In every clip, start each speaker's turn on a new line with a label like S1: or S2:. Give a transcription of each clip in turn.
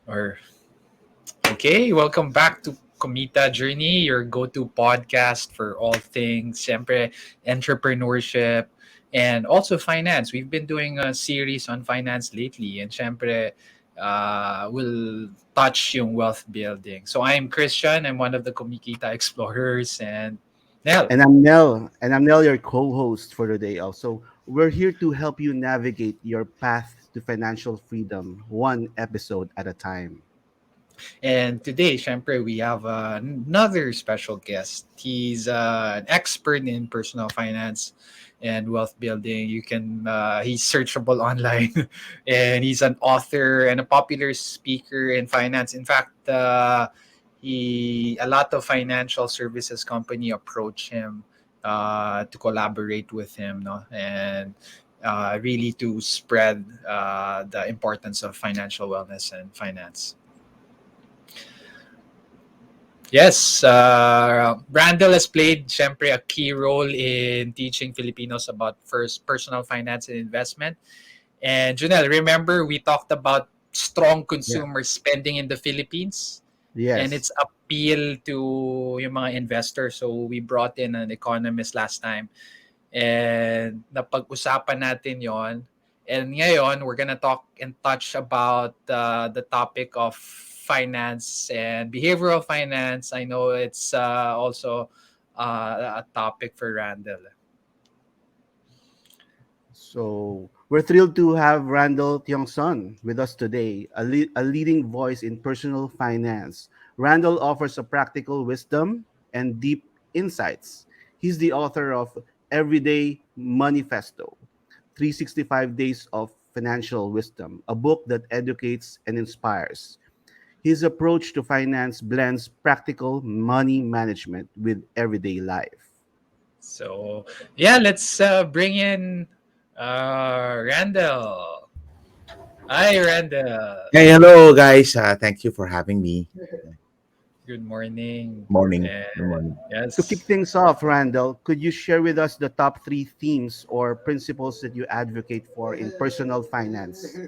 S1: Or okay, welcome back to Kumita Journey, your go-to podcast for all things, siyempre, entrepreneurship and also finance. We've been doing a series on finance lately, and siyempre, we'll touch yung wealth building. So I'm Christian. I'm one of the Kumikita explorers, and Nell.
S2: And I'm Nell, your co-host for today. Also, we're here to help you navigate your path to financial freedom, one episode at a time.
S1: And today, syempre, we have another special guest. He's an expert in personal finance and wealth building. He's searchable online, and he's an author and a popular speaker in finance. In fact, a lot of financial services company approach him to collaborate with him, no, and really to spread the importance of financial wellness and finance. Yes, Randall has played, syempre, a key role in teaching Filipinos about first personal finance and investment. And Junel, remember we talked about strong
S2: Yeah.
S1: consumer spending in the Philippines and
S2: Yes.
S1: its appeal to yung mga investors. So we brought in an economist last time and napag-usapan natin yon. And ngayon, we're gonna talk and touch about the topic of finance and behavioral finance. I know it's also a topic for Randall.
S2: So we're thrilled to have Randell Tiongson with us today, a leading voice in personal finance. Randall offers a practical wisdom and deep insights. He's the author of Everyday Manifesto, 365 Days of Financial Wisdom, a book that educates and inspires. His approach to finance blends practical money management with everyday life.
S1: So yeah, let's bring in Randall. Hi, Randall.
S3: Hey, hello guys. Thank you for having me.
S1: Good morning.
S3: Morning.
S1: And
S3: Good morning.
S2: To kick
S1: yes.
S2: things off, Randall, could you share with us the top three themes or principles that you advocate for in personal finance?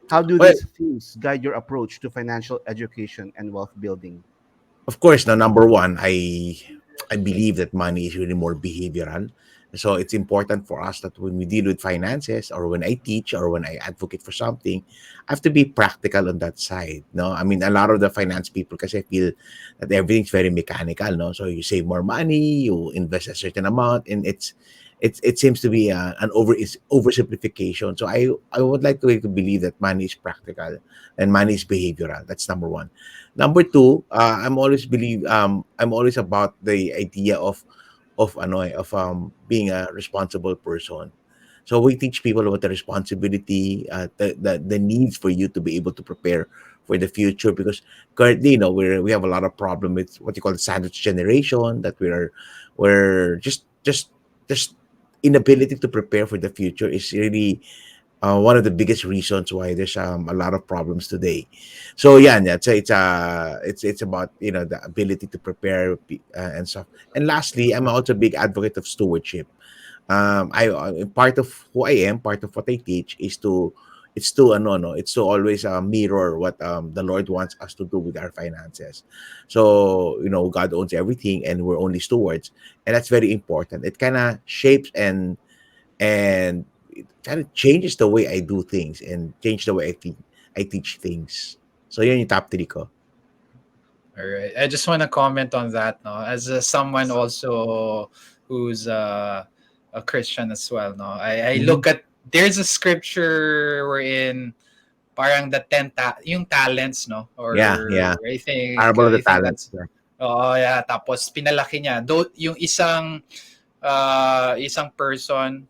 S2: How do
S3: Well,
S2: these themes guide your approach to financial education and wealth building?
S3: of course, now number one, I believe that money is really more behavioral. So it's important for us that when we deal with finances or when I teach or when I advocate for something, I have to be practical on that side. No, I mean a lot of the finance people because I feel that everything's very mechanical. No, so you save more money, you invest a certain amount, and it seems to be an oversimplification. So I would like to believe that money is practical and money is behavioral. That's number one. Number two, I'm always about the idea of being a responsible person. So we teach people about the responsibility, the needs for you to be able to prepare for the future because currently, we have a lot of problem with what you call the sandwich generation that we're just inability to prepare for the future is really one of the biggest reasons why there's a lot of problems today. So yeah, it's about the ability to prepare and stuff. And lastly, I'm also a big advocate of stewardship. Part of who I am, part of what I teach is to it's to ano no, it's to always mirror what the Lord wants us to do with our finances. So God owns everything, and we're only stewards, and that's very important. It kind of shapes and it kind of changes the way I do things and change the way I teach things. So yun yung top three ko.
S1: All right. I just want to comment on that. No, as someone also who's a Christian as well. No, I
S3: Mhm.
S1: look at there's a scripture wherein parang yung talents, no,
S3: Yeah,
S1: or
S3: yeah. Parable of the
S1: I think
S3: talents.
S1: that's
S3: Yeah.
S1: oh yeah. Tapos pinalaki niya. Though yung isang person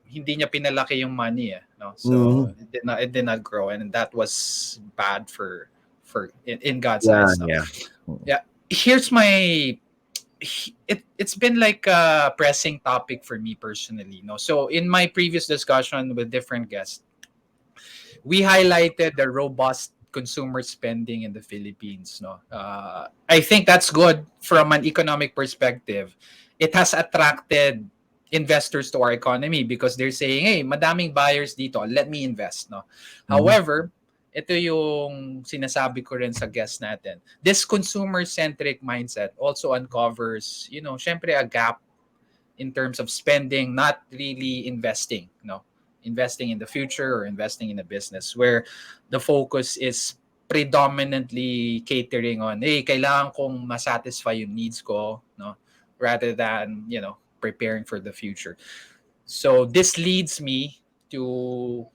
S1: hindi niya pinalaki yung money, no, so
S3: Mhm.
S1: it did not grow, and that was bad in God's
S3: Yeah,
S1: eyes, no.
S3: yeah. Mm.
S1: Yeah, here's my it's been like a pressing topic for me personally, no. So in my previous discussion with different guests, we highlighted the robust consumer spending in the Philippines, no. I think that's good from an economic perspective. It has attracted investors to our economy because they're saying, hey, madaming buyers dito, let me invest, no.
S3: Mhm.
S1: However, ito yung sinasabi ko rin sa guest natin. This consumer-centric mindset also uncovers, syempre a gap in terms of spending, not really investing, investing in the future or investing in a business where the focus is predominantly catering on, hey, kailangan kong masatisfy yung needs ko, rather than, preparing for the future. So this leads me to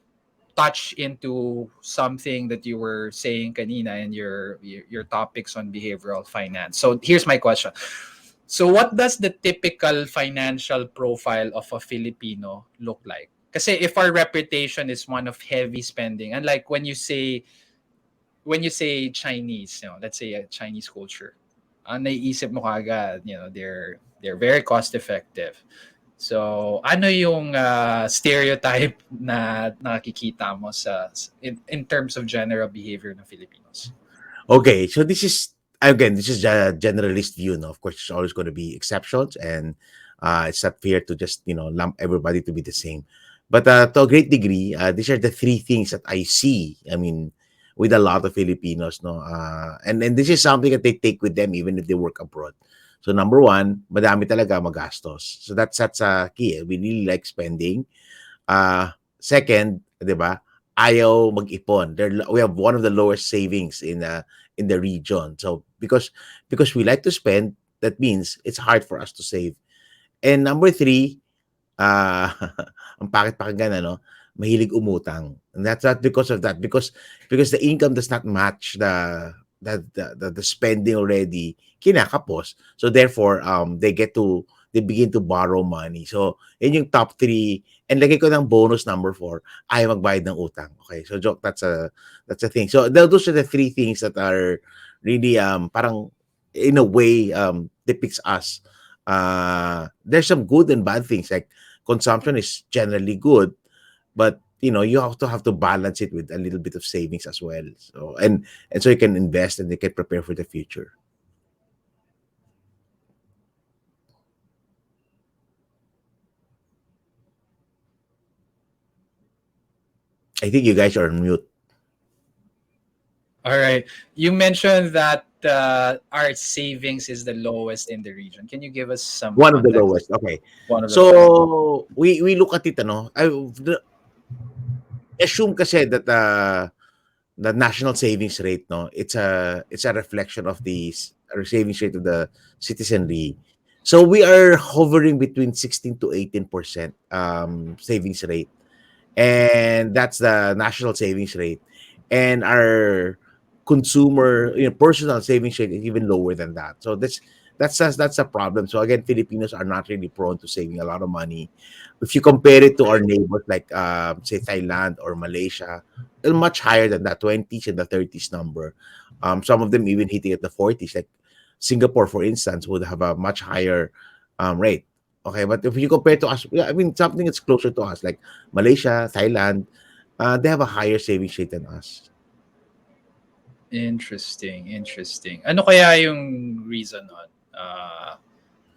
S1: touch into something that you were saying kanina in your topics on behavioral finance. So here's my question. So what does the typical financial profile of a Filipino look like? Kasi if our reputation is one of heavy spending, and like when you say Chinese, let's say a Chinese culture, ang naiisip mo kagad, they're very cost effective. So, ano yung stereotype na nakikita mo in terms of general behavior ng Filipinos?
S3: Okay, so this is a generalist view. No, of course, there's always going to be exceptions, and it's not fair to just lump everybody to be the same. But to a great degree, these are the three things that I see. I mean, with a lot of Filipinos, no, and this is something that they take with them even if they work abroad. So number one, madami talaga magastos. So that's a key. We really like spending. Second, 'di ba? Ayaw mag-ipon. We have one of the lowest savings in the region. So because we like to spend, that means it's hard for us to save. And number three, uh, ang pakit pakinggan ano, mahilig umutang. And that's not because of that, because the income does not match the spending already kinakapos. So therefore, they begin to borrow money. So yun yung top three. And lagay ko ng bonus number four, ayaw magbayad ng utang. Okay, so joke, that's a thing. So those are the three things that are really parang in a way depicts us. There's some good and bad things, like consumption is generally good, but you have to balance it with a little bit of savings as well. So and so you can invest and you can prepare for the future. I think you guys are on mute.
S1: All right. You mentioned that our savings is the lowest in the region. Can you give us some
S3: One of the
S1: context?
S3: lowest. Okay.
S1: One of the lowest.
S3: So we look at it, assume kasi that the national savings rate, no, it's a reflection of the savings rate of the citizenry. So we are hovering between 16 to 18% savings rate, and that's the national savings rate. And our consumer, personal savings rate is even lower than that. So that's a problem. So again, Filipinos are not really prone to saving a lot of money. If you compare it to our neighbors like say Thailand or Malaysia, they're much higher than that, 20s and the 30s number. Some of them even hitting at the 40s. Like Singapore, for instance, would have a much higher rate. Okay, but if you compare to us, yeah, I mean something that's closer to us, like Malaysia, Thailand, they have a higher savings rate than us.
S1: Interesting. Ano kaya yung reason nun?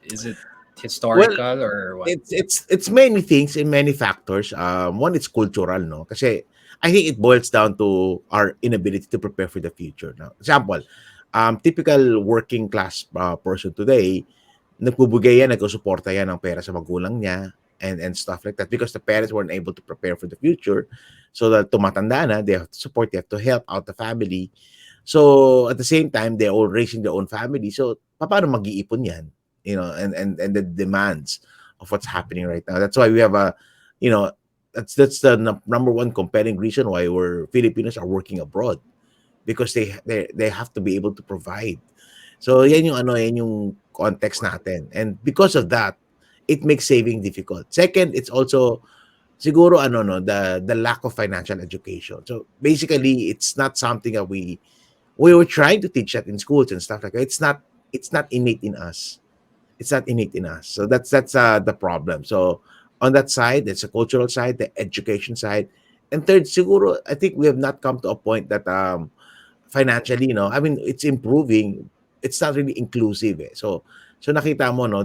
S1: Is it
S3: Well,
S1: historical or what?
S3: it's many things and many factors. One, it's cultural, no? Kasi I think it boils down to our inability to prepare for the future. Now, example, typical working class person today, nagbubigay yan, nagsusuporta yan ng pera sa magulang niya and stuff like that, because the parents weren't able to prepare for the future. So that tumatanda na, they have to support, they have to help out the family. So at the same time, they're all raising their own family. So paano mag-iipon yan? And the demands of what's happening right now. That's why we have you know, that's the number one compelling reason why Filipinos are working abroad, because they have to be able to provide. So yan yung context natin. And because of that, it makes saving difficult. Second, it's also siguro the lack of financial education. So basically, it's not something that we were trying to teach that in schools and stuff like that. It's not innate in us. It's not innate in us. So that's the problem. So on that side, it's a cultural side, the education side. And third, siguro, I think we have not come to a point that financially, I mean, it's improving. It's not really inclusive. So nakita mo, no,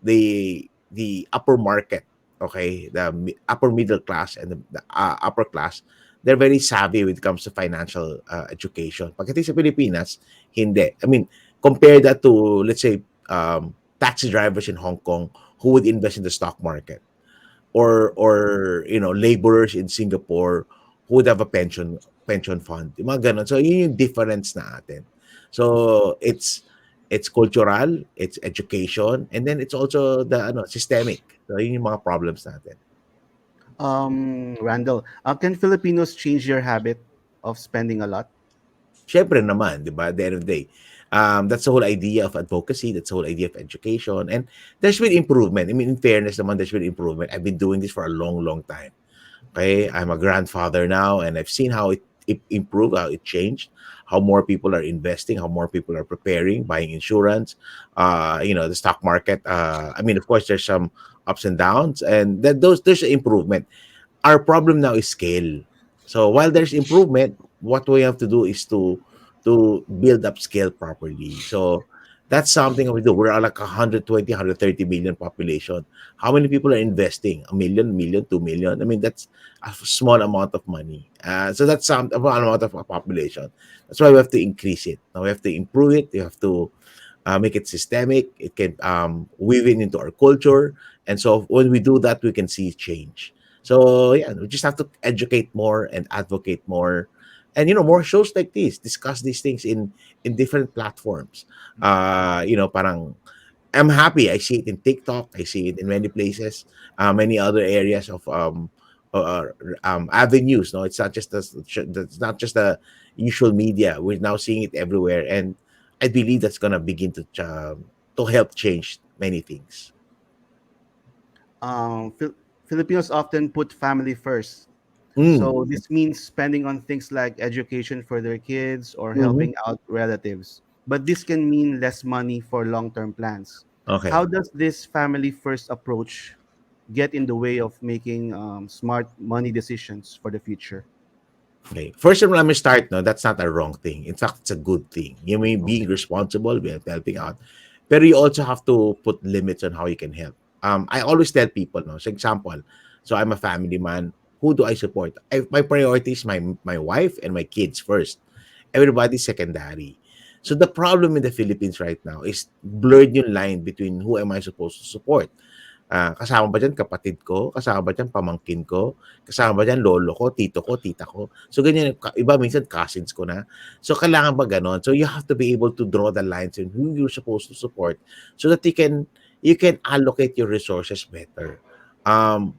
S3: the upper market, okay, the upper middle class and the upper class, they're very savvy when it comes to financial education. Pagdating sa Pilipinas, hindi. I mean, compare that to, let's say, taxi drivers in Hong Kong who would invest in the stock market, or laborers in Singapore who would have a pension fund. Yung mga ganun. So yun yung difference na atin. So it's cultural, it's education, and then it's also the systemic. So yun yung mga problems natin.
S2: Randall, can Filipinos change their habit of spending a lot?
S3: Syempre naman, 'di ba? At the end of the day, that's the whole idea of advocacy. That's the whole idea of education, and there's been improvement. I mean, in fairness, naman, there's been improvement. I've been doing this for a long, long time. Okay, I'm a grandfather now, and I've seen how it improved, how it changed, how more people are investing, how more people are preparing, buying insurance, the stock market. I mean, of course, there's some ups and downs, and that those there's an improvement. Our problem now is scale. So while there's improvement, what we have to do is to build up scale properly. So that's something we do. We're like 120, 130 million population. How many people are investing? A million, 2 million? I mean, that's a small amount of money. So that's some a small amount of a population. That's why we have to increase it. Now we have to improve it. You have to make it systemic. It can weave it into our culture, and so when we do that, we can see change. So yeah, we just have to educate more and advocate more, and more shows like this discuss these things in different platforms. Parang I'm happy. I see it in TikTok. I see it in many places, many other areas of uh, avenues. No, it's not just the usual media. We're now seeing it everywhere, and I believe that's gonna begin to help change many things.
S2: Filipinos often put family first.
S3: Mm.
S2: So this means spending on things like education for their kids or
S3: Hmm.
S2: helping out relatives. But this can mean less money for long-term plans. How
S3: Okay.
S2: does this family first approach get in the way of making smart money decisions for the future?
S3: Okay. First of all, let me start. No, that's not a wrong thing. In fact, it's a good thing. You mean being
S2: Okay.
S3: responsible, helping out, but you also have to put limits on how you can help. I always tell people, no, for example, so I'm a family man. Who do I support? My priority is my wife and my kids first. Everybody's secondary. So the problem in the Philippines right now is blurred yung line between who am I supposed to support. Kasama ba diyan kapatid ko, kasama ba diyan pamangkin ko, kasama ba diyan lolo ko, tito ko, tita ko. So ganyan, iba minsan cousins ko na. So kailangan ba gano'n? So you have to be able to draw the lines in who you're supposed to support so that you can allocate your resources better. Um,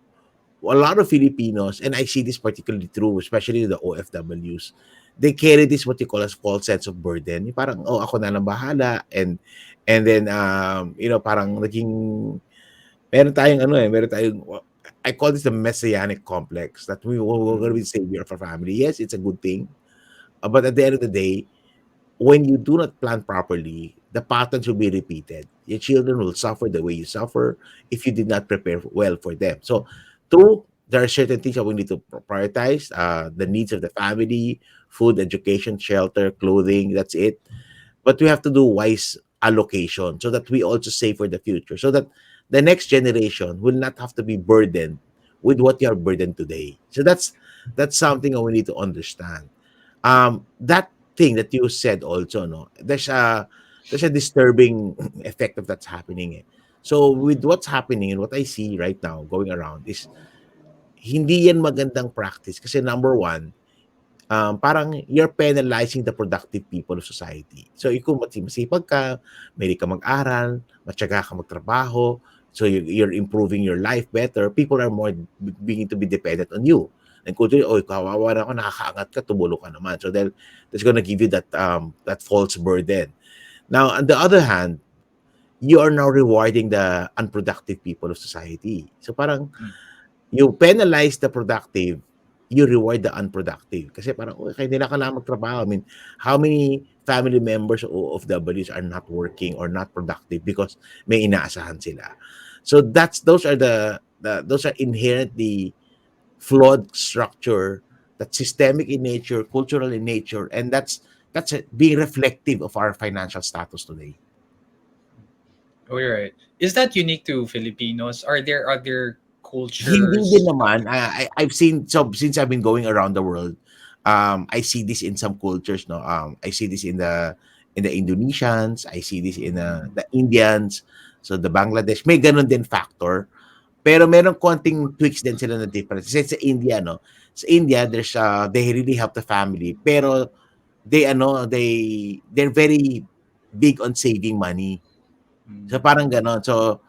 S3: a lot of Filipinos, and I see this particularly true, especially the OFWs, they carry this what you call as false sense of burden. Yung parang, oh, ako na lang bahala. And then, parang naging meron tayong, I call this the messianic complex that we're going to
S2: Mhm.
S3: be the savior of our family. Yes, it's a good thing. But at the end of the day, when you do not plan properly, the patterns will be repeated. Your children will suffer the way you suffer if you did not prepare well for them. So, true, there are certain things that we need to prioritize, the needs of the family, food, education, shelter, clothing, that's it. But we have to do wise allocation so that we also save for the future, so that the next generation will not have to be burdened with what you are burdened today. So that's something that we need to understand. That thing that you said also, no, there's a disturbing effect of that's happening. So with what's happening and what I see right now going around is hindi yan magandang practice kasi number one, parang you're penalizing the productive people of society. So, kung masipag ka, mahilig ka mag-aral, matyaga ka magtrabaho, so you're improving your life better, people are more beginning to be dependent on you. And kung oh, kawawa na ako, nakakaangat ka, tumulo ka naman. So, that's gonna give you that false burden. Now, on the other hand, you are now rewarding the unproductive people of society. So, parang
S1: Mm.
S3: you penalize the productive, you reward the unproductive. Kasi parang, "Uy, kaya nila kailangan magtrabaho." I mean, how many family members o OFWs are not working or not productive because may inaasahan sila. So those are those are inherently flawed structure, that's systemic in nature, cultural in nature, and that's being reflective of our financial status today.
S1: All right. Is that unique to Filipinos? Are there other
S3: Hindi din
S1: cultures.
S3: naman. I've seen, so since I've been going around the world, I see this in some cultures, no. I see this in the Indonesians, I see this in
S1: Mm,
S3: the Indians, so the Bangladesh, may ganun din factor. Pero meron konting tweaks din sila na difference. Kasi sa India, no, sa India, there's they really help the family, pero they're very big on saving money. So parang
S1: mm,
S3: gano'n. So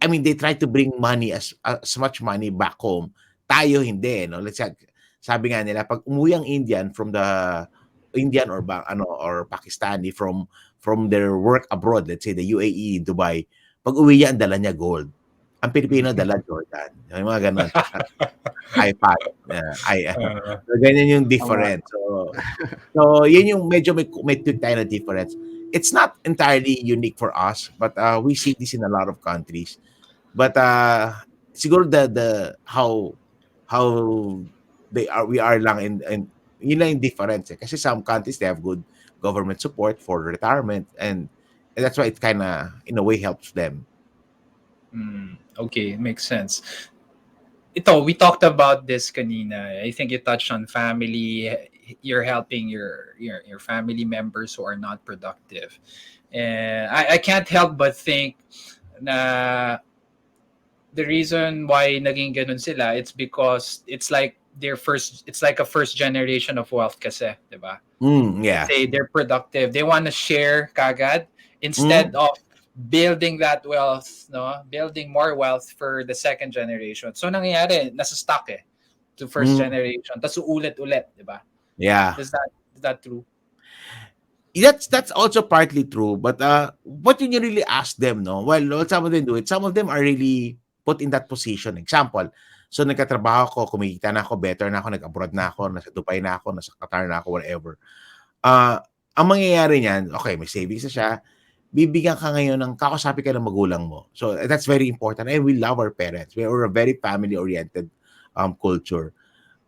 S3: I mean, they try to bring money as much money back home. Tayo hindi, no. Let's say, sabi nga nila, pag umuwi ang Indian from the Indian or or Pakistani from their work abroad, let's say the UAE, Dubai, pag uwi niya, ang dala niya gold. Ang Pilipino
S1: mm.
S3: dala Jordan, yung mga gano'n, tsaka iPad,
S1: Uh,
S3: so ganyan yung
S2: Tama.
S3: difference. So yun yung medyo may tweak tayo na difference. It's not entirely unique for us, but we see this in a lot of countries. But siguro the how we are lang in yun lang yung difference, eh. Kasi some countries, they have good government support for retirement, and that's why it kind of in a way helps them.
S1: okay, makes sense. Ito, we talked about this kanina. I think you touched on family. You're helping your family members who are not productive. And I can't help but think na the reason why naging ganun sila, it's because it's like a first generation of wealth kasi, 'di ba? Let's
S3: Yeah.
S1: say they're productive. They want to share kagad instead
S3: Mm,
S1: of building that wealth, no? Building more wealth for the second generation. So nangyayari, nasa stuck eh to first
S3: mm,
S1: generation. Tapos ulit-ulit, 'di ba?
S3: yeah.
S1: Is that true?
S3: That's also partly true, but what you really ask them, no? Well, some of them do it. Some of them are really put in that position. Example, so nagkatrabaho ako, kumikita na ako, better na ako, nag-abroad na ako, nasa Dubai na ako, nasa Qatar na ako, whatever. Ang mangyayari niyan, okay, may savings na siya, bibigyan ka ngayon ng kakausapin ka ng magulang mo. So that's very important. And we love our parents. We're a very family-oriented culture.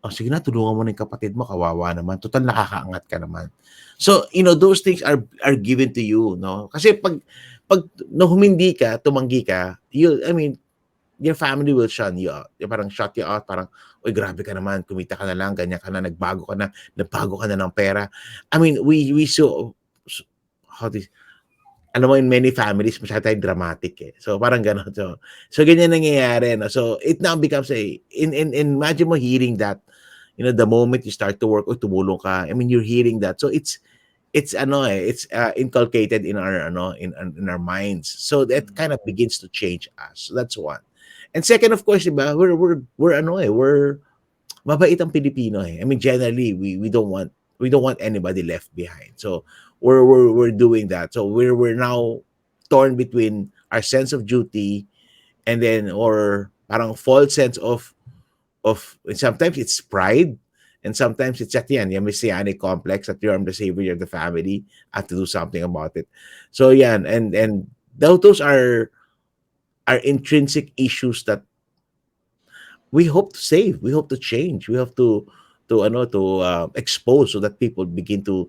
S3: "Oh, sige na, tulungan mo na yung kapatid mo, kawawa naman, total nakakaangat ka naman." So, those things are given to you, 'no? Kasi 'pag humindi ka, tumanggi ka, I mean, your family will shun you out. Yung parang shut you out, parang, "Uy, grabe ka naman, kumita ka na lang, ganyan ka na, nagbago ka na ng pera." I mean, we so how this alam mo, in many families masyado tayong dramatic, eh. So, parang gano'n. So ganyan nangyayari, 'no? So, it now becomes imagine mo hearing that, the moment you start to work, "Uy, tumulong ka." I mean, you're hearing that. So, it's inculcated in our in our minds. So, that kind of begins to change us. So that's one. And second, of course, 'di ba, we're mabait ang Pilipino, eh. I mean, generally, we don't want anybody left behind. So we're doing that. So we're now torn between our sense of duty and then or parang false sense and sometimes it's pride and sometimes it's at the end, yung messianic complex that you're the savior of the family. I have to do something about it. So yeah, and those are intrinsic issues that we hope to save, we hope to change, we hope to expose so that people begin to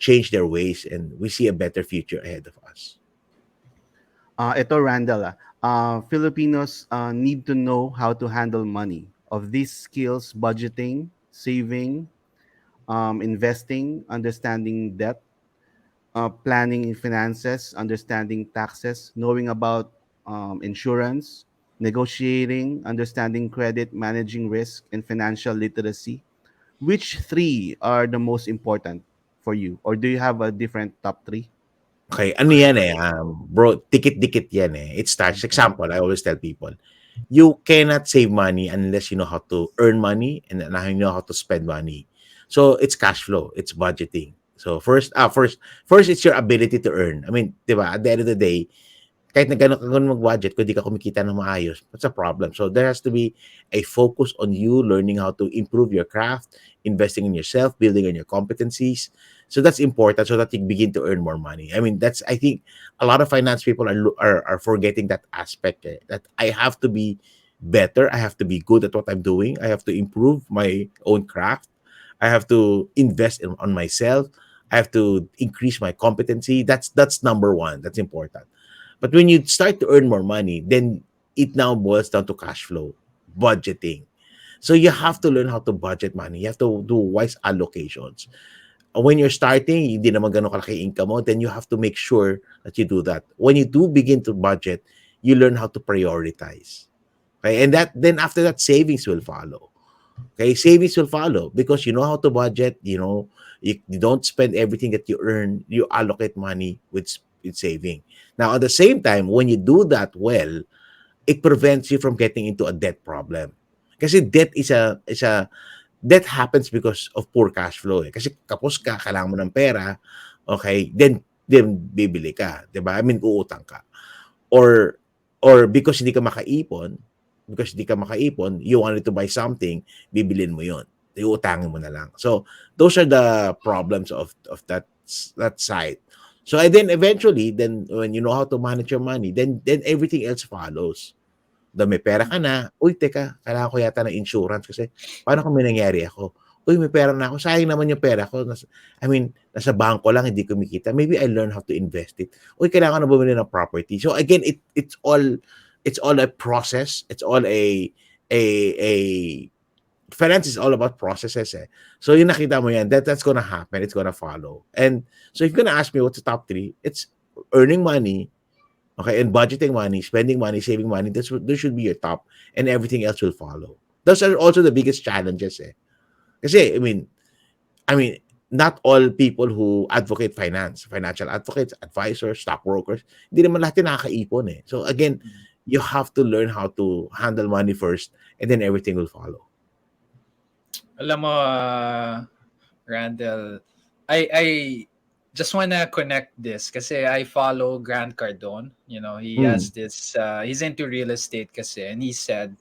S3: change their ways and we see a better future ahead of us.
S2: Ito, Randall, Filipinos need to know how to handle money. Of these skills, budgeting, saving, investing, understanding debt, planning in finances, understanding taxes, knowing about insurance, negotiating, understanding credit, managing risk, and financial literacy. Which three are the most important for you? Or do you have a different top three?
S3: Okay, ano yan eh, bro, dikit-dikit yan eh. It starts, example, I always tell people, you cannot save money unless you know how to earn money and then you know how to spend money. So it's cash flow, it's budgeting. So first it's your ability to earn. I mean, 'di ba? At the end of the day, kahit na gano'n ka mag-budget kung di ka kumikita ng maayos, that's a problem. So there has to be a focus on you learning how to improve your craft, investing in yourself, building on your competencies. So that's important so that you begin to earn more money. I mean, I think a lot of finance people are forgetting that aspect, eh, that I have to be better, I have to be good at what I'm doing, I have to improve my own craft, I have to invest on myself, I have to increase my competency. That's number one. That's important. But when you start to earn more money, then it now boils down to cash flow, budgeting. So you have to learn how to budget money. You have to do wise allocations. When you're starting, hindi naman ganun kalaki income mo, then you have to make sure that you do that. When you do begin to budget, you learn how to prioritize. Okay, and that then after that, savings will follow. Okay, savings will follow because you know how to budget. You don't spend everything that you earn. You allocate money with saving. Now, at the same time, when you do that well, it prevents you from getting into a debt problem. Kasi debt happens because of poor cash flow. Eh. Kasi kapos ka, kailangan mo ng pera, okay, then bibili ka, 'di ba? I mean, uutang ka. Or because hindi ka makaipon, you wanted to buy something, bibilin mo 'yon. Iutangin mo na lang. So, those are the problems of that side. So, and then eventually, then when you know how to manage your money, then everything else follows. May pera ka na, uy, teka, kailangan ko yata ng insurance kasi paano kung may nangyari ako? Uy, may pera na ako, sayang naman yung pera ko. Nasa bangko lang, hindi kumikita. Maybe I learn how to invest it. Uy, kailangan na bumili ng property. So again, it's all a process. It's all a finance is all about processes. Eh. So yung nakita mo yan, that's gonna happen. It's gonna follow. And so if you're gonna ask me what's the top three, it's earning money, okay, and budgeting money, spending money, saving money. This should be your top, and everything else will follow. Those are also the biggest challenges. Eh. Kasi, I mean, not all people who advocate finance, financial advocates, advisors, stockbrokers, hindi naman lahat yung nakakaipon eh. So again, you have to learn how to handle money first, and then everything will follow.
S1: Alam mo, Randall, I just wanna connect this kasi I follow Grant Cardone. He has this, he's into real estate kasi, and he said,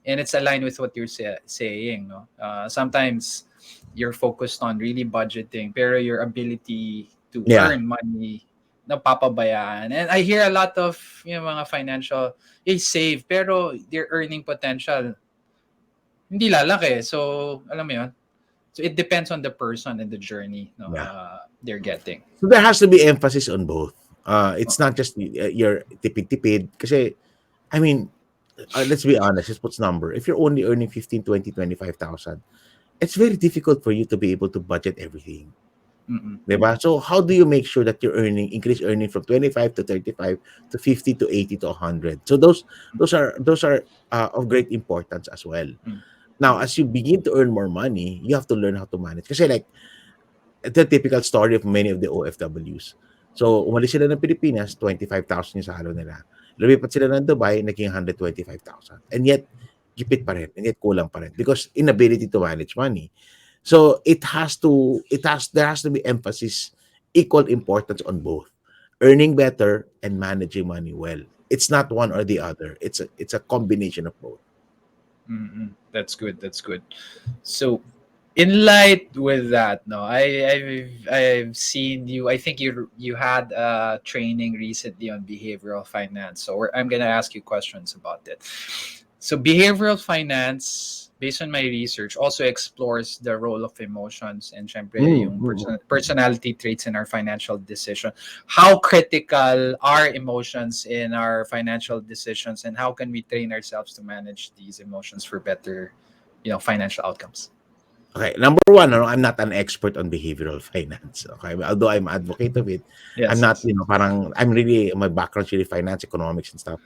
S1: and it's aligned with what you're saying, no? Sometimes you're focused on really budgeting, pero your ability to earn money napapabayaan. And I hear a lot of mga financial, save, pero their earning potential hindi lalaki. So, alam mo yun? So, it depends on the person and the journey they're getting.
S3: So, there has to be emphasis on both. It's not just your tipid-tipid. Kasi, I mean, let's be honest, let's put number. If you're only earning 15, 20, 25,000, it's very difficult for you to be able to budget everything. Diba? So, how do you make sure that you're increase earning from 25 to 35 to 50 to 80 to 100? So, those are of great importance as well. Now, as you begin to earn more money, you have to learn how to manage. Kasi like, the typical story of many of the OFWs. So, umalis sila ng Pilipinas, 25,000 yung sahalo nila. Lumipat sila ng Dubai, naging 125,000. And yet, gipit pa rin. And yet, kulang pa rin. Because inability to manage money. So, there has to be emphasis, equal importance on both. Earning better and managing money well. It's not one or the other. It's a combination of both.
S1: That's good. So, in light with that, no, I've seen you. I think you had a training recently on behavioral finance. So I'm gonna ask you questions about it. So behavioral finance, based on my research, also explores the role of emotions and syempre yung personality traits in our financial decision. How critical are emotions in our financial decisions, and how can we train ourselves to manage these emotions for better, financial outcomes?
S3: Okay, number one, I'm not an expert on behavioral finance. Okay, although I'm advocate of it, I'm not, my background's really finance, economics, and stuff.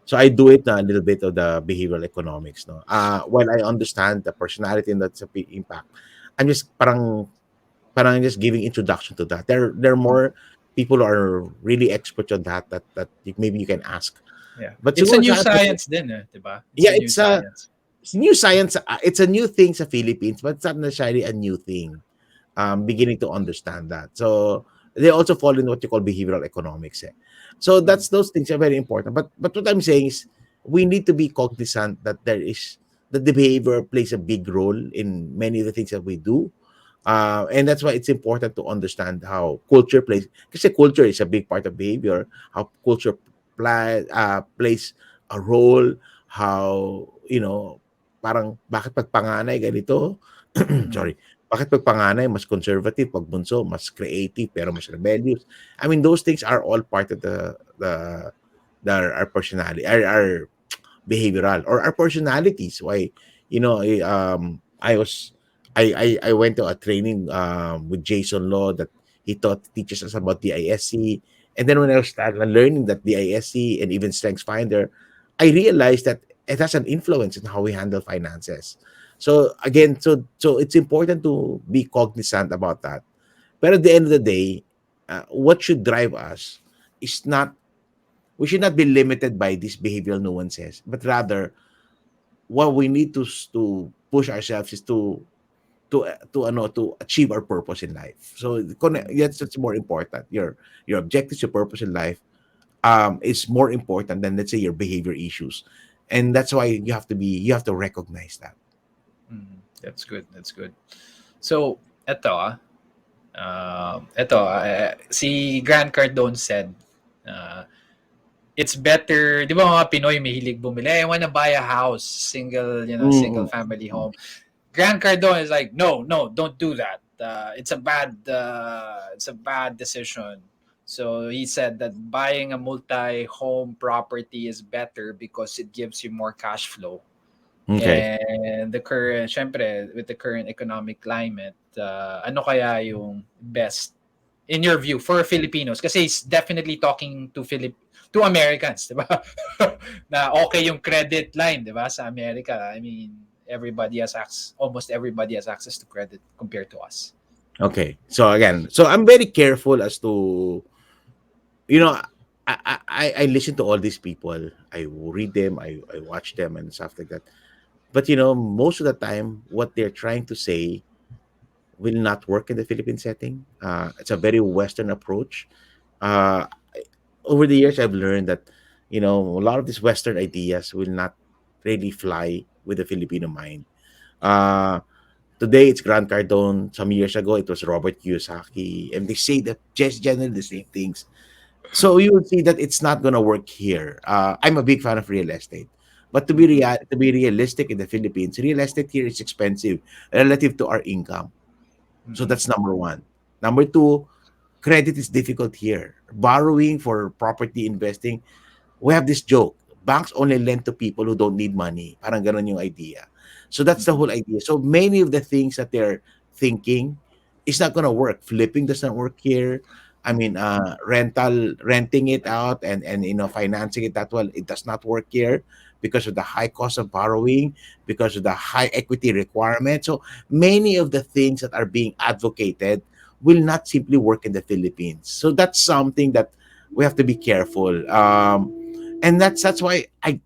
S3: So I do it a little bit of the behavioral economics. No, while I understand the personality and that's a big impact, I'm just parang just giving introduction to that. There are more people who are really experts on that maybe you can ask.
S1: Yeah, but it's a new science, then, diba?
S3: It's new science. It's a new thing sa Philippines, but it's not necessarily a new thing. Beginning to understand that. So they also fall in what you call behavioral economics. Eh. So those things are very important. But what I'm saying is we need to be cognizant that that the behavior plays a big role in many of the things that we do. And that's why it's important to understand how culture plays. Because culture is a big part of behavior. How culture plays a role. How, parang bakit pag panganay ganito? Sorry. Bakit pag panganay mas conservative, pag bunso mas creative pero mas rebellious? I mean, those things are all part of our personality, our behavioral or our personalities. Why, I went to a training with Jason Law that he taught teaches us about the ISC, and then when I started learning that the ISC and even Strengths Finder, I realized that it has an influence in how we handle finances. So again, so it's important to be cognizant about that. But at the end of the day, what should drive us is not we should not be limited by these behavioral nuances, but rather what we need to push ourselves is to achieve our purpose in life. So that's more important. Your objectives, your purpose in life is more important than, let's say, your behavior issues, and that's why you have to recognize that.
S1: That's good. That's good. So, si Grant Cardone said, uh, it's better, di ba mga Pinoy mahilig bumili, I wanna buy a house, single
S3: Mm-mm.
S1: family home. Grant Cardone is like, no, no, don't do that. It's a bad decision. So he said that buying a multi-home property is better because it gives you more cash flow.
S3: Okay.
S1: And syempre, with the current economic climate, ano kaya yung best in your view for Filipinos? Kasi he's definitely talking to Americans, di ba? Na okay yung credit line, di ba? Sa America, I mean, almost everybody has access to credit compared to us.
S3: Okay. So again, so I'm very careful as to, you know, I listen to all these people. I read them, I watch them and stuff like that. But most of the time, what they're trying to say will not work in the Philippine setting. It's a very Western approach. Uh, Over the years, I've learned that a lot of these Western ideas will not really fly with the Filipino mind. Uh, Today, it's Grant Cardone. Some years ago, it was Robert Kiyosaki, and they say that just generally the same things. So you will see that it's not gonna work here. I'm a big fan of real estate, but to be realistic in the Philippines, real estate here is expensive relative to our income. So
S1: Mm-mm.
S3: that's number one. Number two, credit is difficult here. Borrowing for property investing, we have this joke. Banks only lend to people who don't need money. Parang ganon yung idea. So that's the
S1: Mm-mm.
S3: whole idea. So many of the things that they're thinking is not gonna work. Flipping does not work here. I mean, renting it out and financing it that well, it does not work here because of the high cost of borrowing, because of the high equity requirement. So many of the things that are being advocated will not simply work in the Philippines. So that's something that we have to be careful. And that's why parang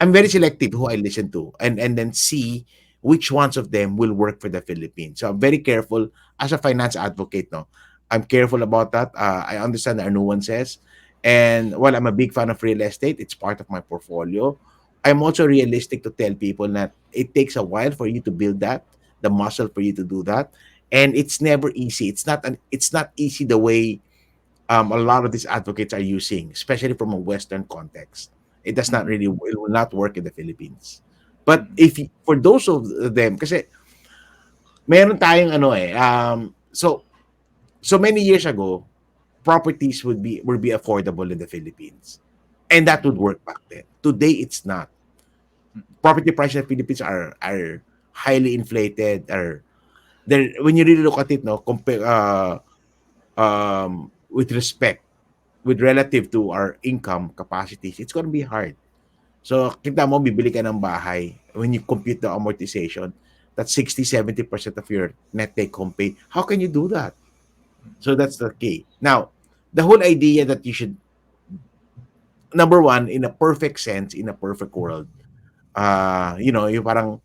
S3: I'm very selective who I listen to and then see which ones of them will work for the Philippines. So I'm very careful as a finance advocate. No, I'm careful about that. I understand there are nuances, and while I'm a big fan of real estate, it's part of my portfolio. I'm also realistic to tell people that it takes a while for you to build that, the muscle for you to do that, and it's never easy. It's not easy the way a lot of these advocates are using, especially from a Western context. It does not
S1: Mm-mm.
S3: really, it will not work in the Philippines. But
S1: Mm-mm.
S3: for those of them, kasi meron tayong so many years ago, properties would be affordable in the Philippines, and that would work back then. Today, it's not. Property prices in the Philippines are highly inflated. Are there when you really look at it, no, compare with respect with relative to our income capacities, it's gonna be hard. So, kita mo, bibili ka ng bahay, when you compute the amortization, that's 60-70% of your net take home pay. How can you do that? So, that's the key. Now, the whole idea that you should, number one, in a perfect sense, in a perfect world, you parang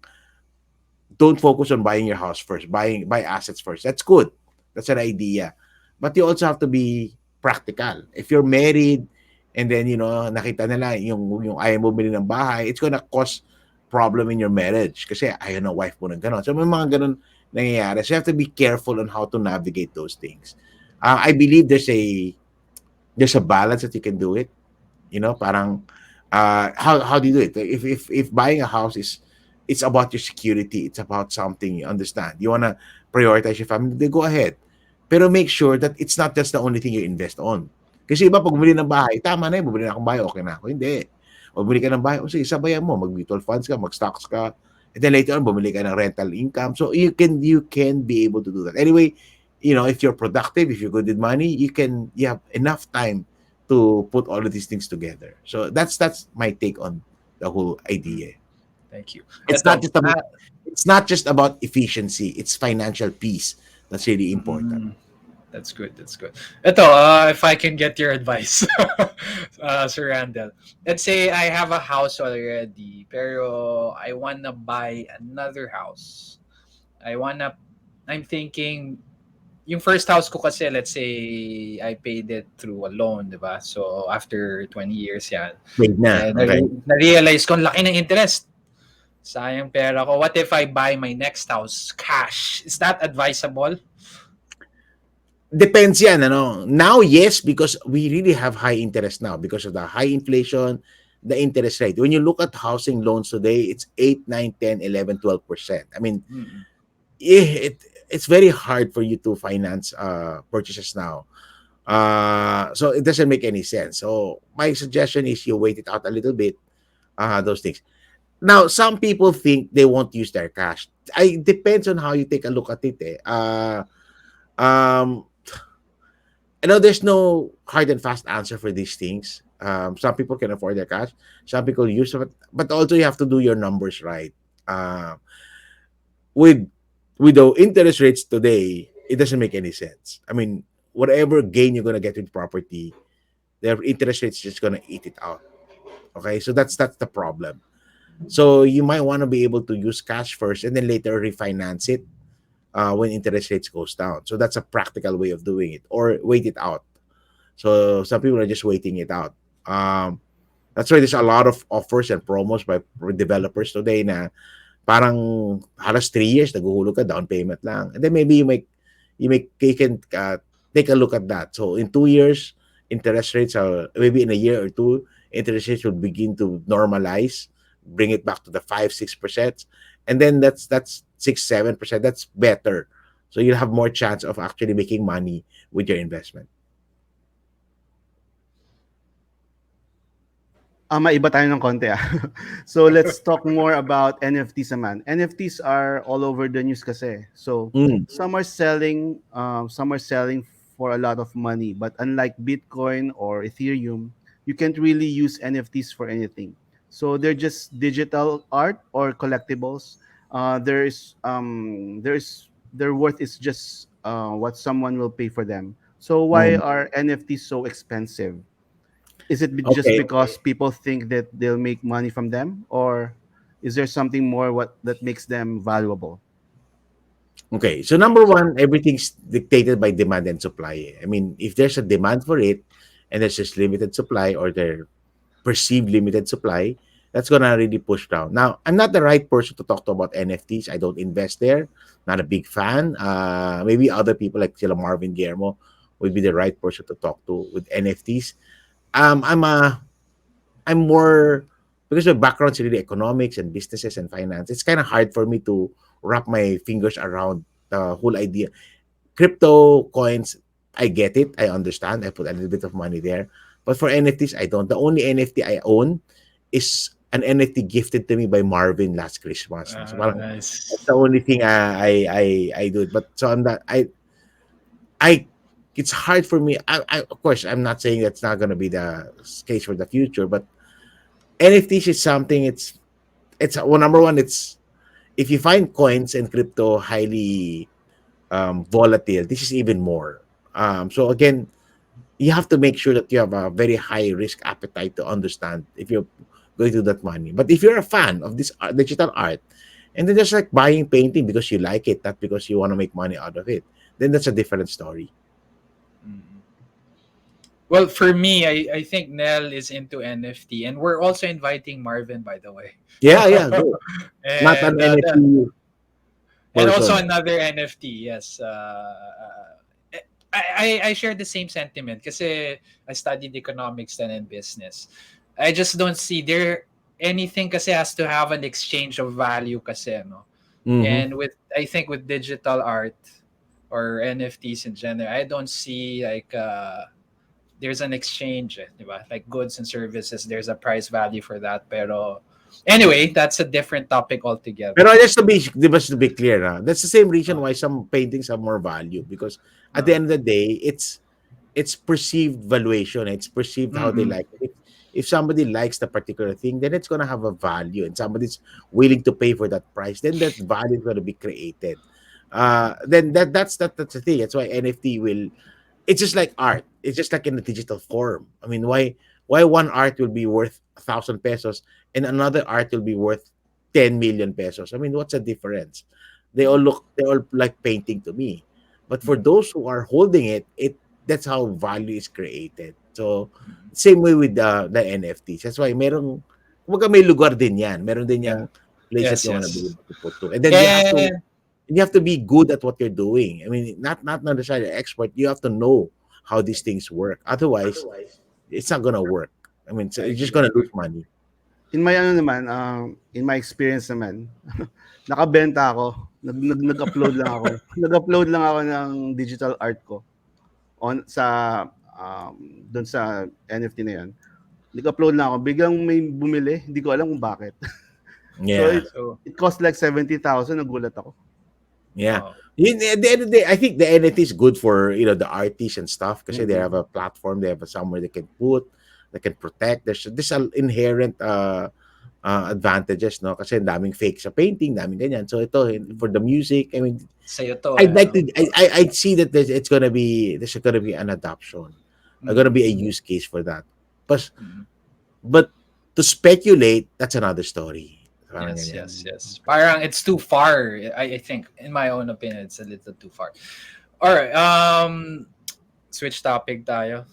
S3: don't focus on buying your house first, buy assets first. That's good. That's an idea. But you also have to be practical. If you're married and then nakita nila yung ayaw mo bili ng bahay, it's gonna cause problem in your marriage kasi ayaw ng wife mo ng gano'n. So may mga gano'n nangyayari. So you have to be careful on how to navigate those things. I believe there's a balance that you can do it. Parang how do you do it? If buying a house is it's about your security, it's about something you understand. You want to prioritize your family, then go ahead. Pero make sure that it's not just the only thing you invest on. Kasi iba pag bumili ng bahay, tama na yun, bumili na akong bahay, okay na ako. Hindi. O bumili ka ng bahay, o sige, sabayan mo, mag-mutual funds ka, mag-stocks ka, and then later on, bumili ka ng rental income. So you can be able to do that. Anyway, if you're productive, if you're good with money, you have enough time to put all of these things together. So that's my take on the whole idea.
S1: Thank you.
S3: It's not
S1: Ito,
S3: just about it's not just about efficiency, it's financial peace that's really important.
S1: that's good. That's good. Ito, if I can get your advice, Sir Randall. Let's say I have a house already, pero I wanna buy another house. I wanna, I'm thinking, yung first house ko kasi, let's say, I paid it through a loan, di ba? So, after 20 years yan.
S3: Wait na,
S1: Eh,
S3: okay.
S1: na-realize ko, ang laki ng interest. Sayang pera ko. What if I buy my next house cash? Is that advisable?
S3: Depends yan, ano. Now, yes, because we really have high interest now because of the high inflation, the interest rate. When you look at housing loans today, it's 8, 9, 10, 11, 12%. I mean,
S1: Mm-mm.
S3: it's very hard for you to finance purchases now. So it doesn't make any sense. So my suggestion is you wait it out a little bit, those things. Now, some people think they won't use their cash. I depends on how you take a look at it. Um, I know there's no hard and fast answer for these things. Some people can afford their cash. Some people use it, but also you have to do your numbers right. Uh, with the interest rates today, it doesn't make any sense. I mean, whatever gain you're gonna get with property, their interest rates just gonna eat it out. Okay, so that's the problem. So you might want to be able to use cash first and then later refinance it when interest rates goes down. So that's a practical way of doing it, or wait it out. So some people are just waiting it out. Um, that's why there's a lot of offers and promos by developers today na parang halos 3 years naguhulog ka, down payment lang. And then maybe you can take a look at that. So in 2 years, interest rates are maybe in a year or two, interest rates will begin to normalize, bring it back to the 5, 6%, and then that's 6, 7%. That's better. So you'll have more chance of actually making money with your investment.
S2: Maiba tayo ng konti ah. So let's talk more about NFTs naman. NFTs are all over the news kasi. So
S3: Mm.
S2: some are selling for a lot of money, but unlike Bitcoin or Ethereum, you can't really use NFTs for anything. So they're just digital art or collectibles. Their worth is just what someone will pay for them. So why
S3: Mm.
S2: are NFTs so expensive? Is it just
S3: Okay.
S2: because people think that they'll make money from them, or is there something more what that makes them valuable?
S3: Okay. So number one, everything's dictated by demand and supply. I mean, if there's a demand for it and there's just limited supply, or there perceived limited supply, that's gonna really push down. Now, I'm not the right person to talk to about NFTs. I don't invest there. Not a big fan. Maybe other people like sila Marvin Guillermo would be the right person to talk to with NFTs. Um, I'm a I'm more, because my background's really economics and businesses and finance. It's kind of hard for me to wrap my fingers around the whole idea. Crypto coins, I get it. I understand. I put a little bit of money there. But for NFTs, I don't. The only NFT I own is an NFT gifted to me by Marvin last Christmas. So parang that's
S1: Nice.
S3: the only thing I do. But so I'm not I it's hard for me. Of course I'm not saying that's not gonna be the case for the future, but NFTs is something, it's well, number one, it's if you find coins and crypto highly volatile, this is even more. So again, you have to make sure that you have a very high risk appetite to understand if you're going to do that money. But if you're a fan of this digital art, and then just like buying painting because you like it, not because you want to make money out of it, then that's a different story.
S1: Mm. Well, for me, I think Nell is into NFT, and we're also inviting Marvin, by the way.
S3: Yeah, yeah, good. Not an
S1: and
S3: NFT
S1: and also
S3: person.
S1: another NFT. Yes, I share the same sentiment because I studied economics then and business. I just don't see there anything kasi has to have an exchange of value kasi no.
S3: Mm-hmm.
S1: And with I think with digital art or NFTs in general, I don't see like there's an exchange, diba? Like goods and services, there's a price value for that. Pero anyway, that's a different topic altogether.
S3: Pero just to be clear, that's the same reason why some paintings have more value, because at the
S1: Uh,
S3: end of the day, it's perceived valuation. It's perceived how they
S1: mm-mm,
S3: like it. If somebody likes the particular thing, then it's gonna have a value, and somebody's willing to pay for that price, then that value is gonna be created. Then that's the thing. That's why NFT will. It's just like art. It's just like in a digital form. I mean, why one art will be worth 1,000 pesos and another art will be worth 10 million pesos? I mean, what's the difference? They all like painting to me. But for
S1: mm-mm,
S3: those who are holding it, that's how value is created. So
S1: mm-mm.
S3: same way with the NFTs. That's why kumbaga may lugar din yan. Meron din
S1: Yeah.
S3: yang place that
S1: Yes,
S3: you want to be
S1: yes.
S3: able to put to. And then
S1: And
S3: you have to be good at what you're doing. I mean, not necessarily an expert. You have to know how these things work. Otherwise, it's not gonna work. I mean, so
S1: I
S3: you're just
S1: agree.
S3: gonna lose money.
S2: In my ano naman, in my experience naman, nakabenta ako. Nag-upload lang ako. Nag-upload lang ako ng digital art ko on sa doon sa NFT na 'yon. Nag-upload lang ako. Biglang may bumili, hindi ko alam kung bakit. So
S3: Yeah,
S1: So,
S2: it cost like 70,000, nagulat ako.
S3: yeah.
S1: oh,
S3: At the end of the day, I think the NFT is good for the artists and stuff because they have
S2: Mm.
S3: a platform, they have somewhere they can put, they can protect. There's an inherent advantages, no? Kasi daming fake sa painting, daming ganyan. So ito for the music, I mean,
S1: sa'yo to,
S3: I'd like
S1: no?
S3: to. I'd see that there's gonna be an adoption. There's gonna
S1: Mm-mm,
S3: be a use case for that. But
S1: mm-mm.
S3: but to speculate, that's another story. Parang
S1: Yes,
S3: ganyan.
S1: yes, yes. Parang it's too far. I think, in my own opinion, it's a little too far. All right. Switch topic tayo.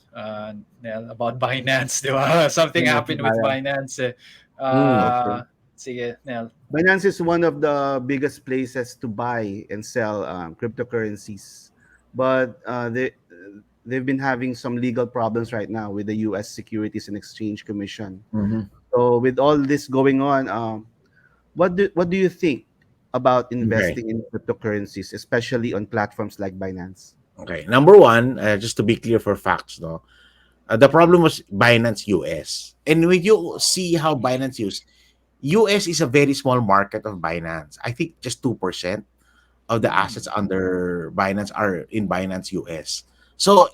S1: Nel, about Binance, di ba? Something
S2: Binance
S1: happened with
S2: tayo.
S1: Binance.
S2: Okay.
S1: Sige, Nel.
S2: Binance is one of the biggest places to buy and sell cryptocurrencies, but they've been having some legal problems right now with the U.S. Securities and Exchange Commission.
S3: Mhm.
S2: So with all this going on, what do you think about
S3: Okay.
S2: investing in cryptocurrencies, especially on platforms like Binance?
S3: Okay. Number one, just to be clear for facts, no, the problem was Binance US, and when you see how Binance US is a very small market of Binance. I think just 2% of the assets under Binance are in Binance US. So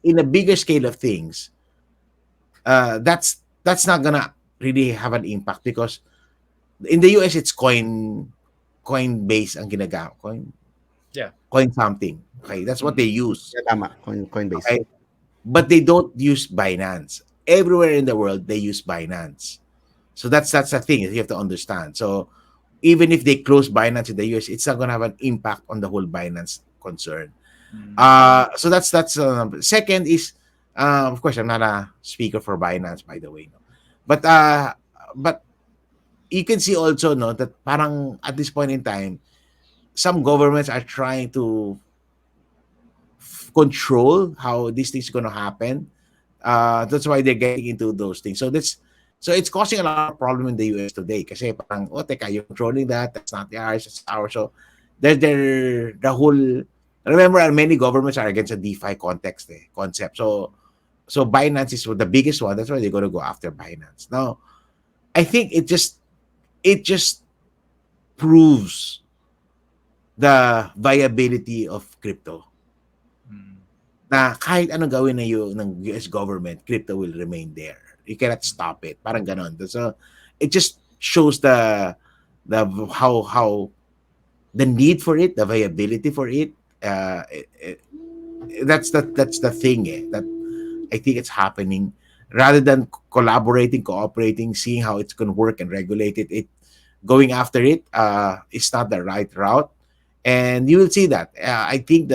S3: in a bigger scale of things, that's not gonna really have an impact because in the US it's Coinbase ang ginagamit.
S1: Yeah.
S3: Coin something. Okay, that's what they
S1: Mm-mm.
S3: use.
S2: Yeah, tama. Coinbase.
S3: Okay, but they don't use Binance. Everywhere in the world they use Binance. So that's the thing you have to understand. So even if they close Binance in the US, it's not gonna have an impact on the whole Binance concern. So that's second is of course I'm not a speaker for Binance, by the way, no? But but you can see also, no, that parang at this point in time some governments are trying to control how these things going to happen. That's why they're getting into those things. So it's causing a lot of problem in the US today. Kasi parang, oh, teka, you're controlling that. That's not ours. It's ours. So the whole. Remember, many governments are against the DeFi concept. So Binance is the biggest one. That's why they're going to go after Binance. Now, I think it just proves the viability of crypto. Na kahit anong gawin ng US government, crypto will remain there. You cannot stop it. Parang ganon. So it just shows the how the need for it, the viability for it. That's the thing, that I think it's happening. Rather than collaborating, cooperating, seeing how it's gonna work and regulate it, going after it is not the right route. And you will see that. I think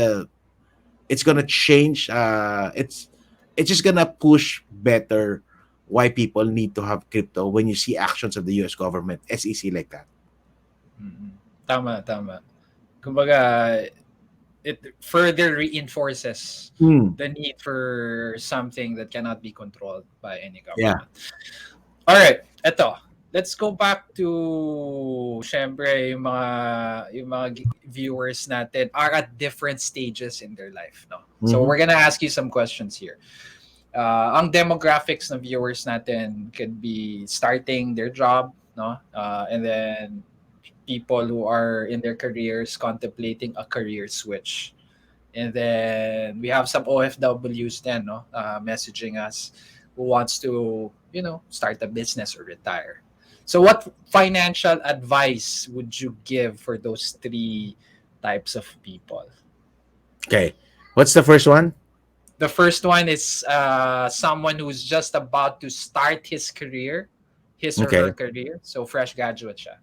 S3: it's gonna change. It's just gonna push better why people need to have crypto when you see actions of the U.S. government, SEC like that.
S1: Mm-mm. Tama, tama. Kumbaga, it further reinforces
S3: Hmm.
S1: the need for something that cannot be controlled by any
S3: Yeah.
S1: government. All right, eto. Let's go back to, syempre, yung mga viewers natin are at different stages in their life, no? So
S3: Mhm.
S1: we're gonna ask you some questions here. Ang demographics ng viewers natin could be starting their job, no? And then people who are in their careers contemplating a career switch. And then we have some OFWs then, no, messaging us who wants to, start a business or retire. So what financial advice would you give for those three types of people?
S3: Okay. What's the first one?
S1: The first one is someone who's just about to start his career, his or her
S3: Okay.
S1: career. So fresh graduate siya.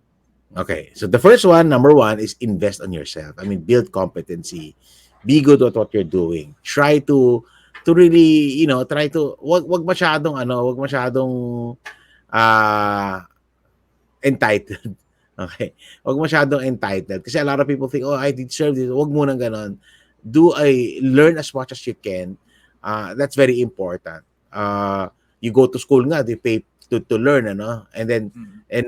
S3: Okay. So the first one, number one, is invest on yourself. I mean, build competency. Be good at what you're doing. Try to really, try to wag masyadong wag masyadong uh entitled. Okay. Wag masyadong entitled kasi a lot of people think, "Oh, I deserve this." Wag mo nang ganon. Learn as much as you can. That's very important. You go to school nga, they pay to learn, ano? And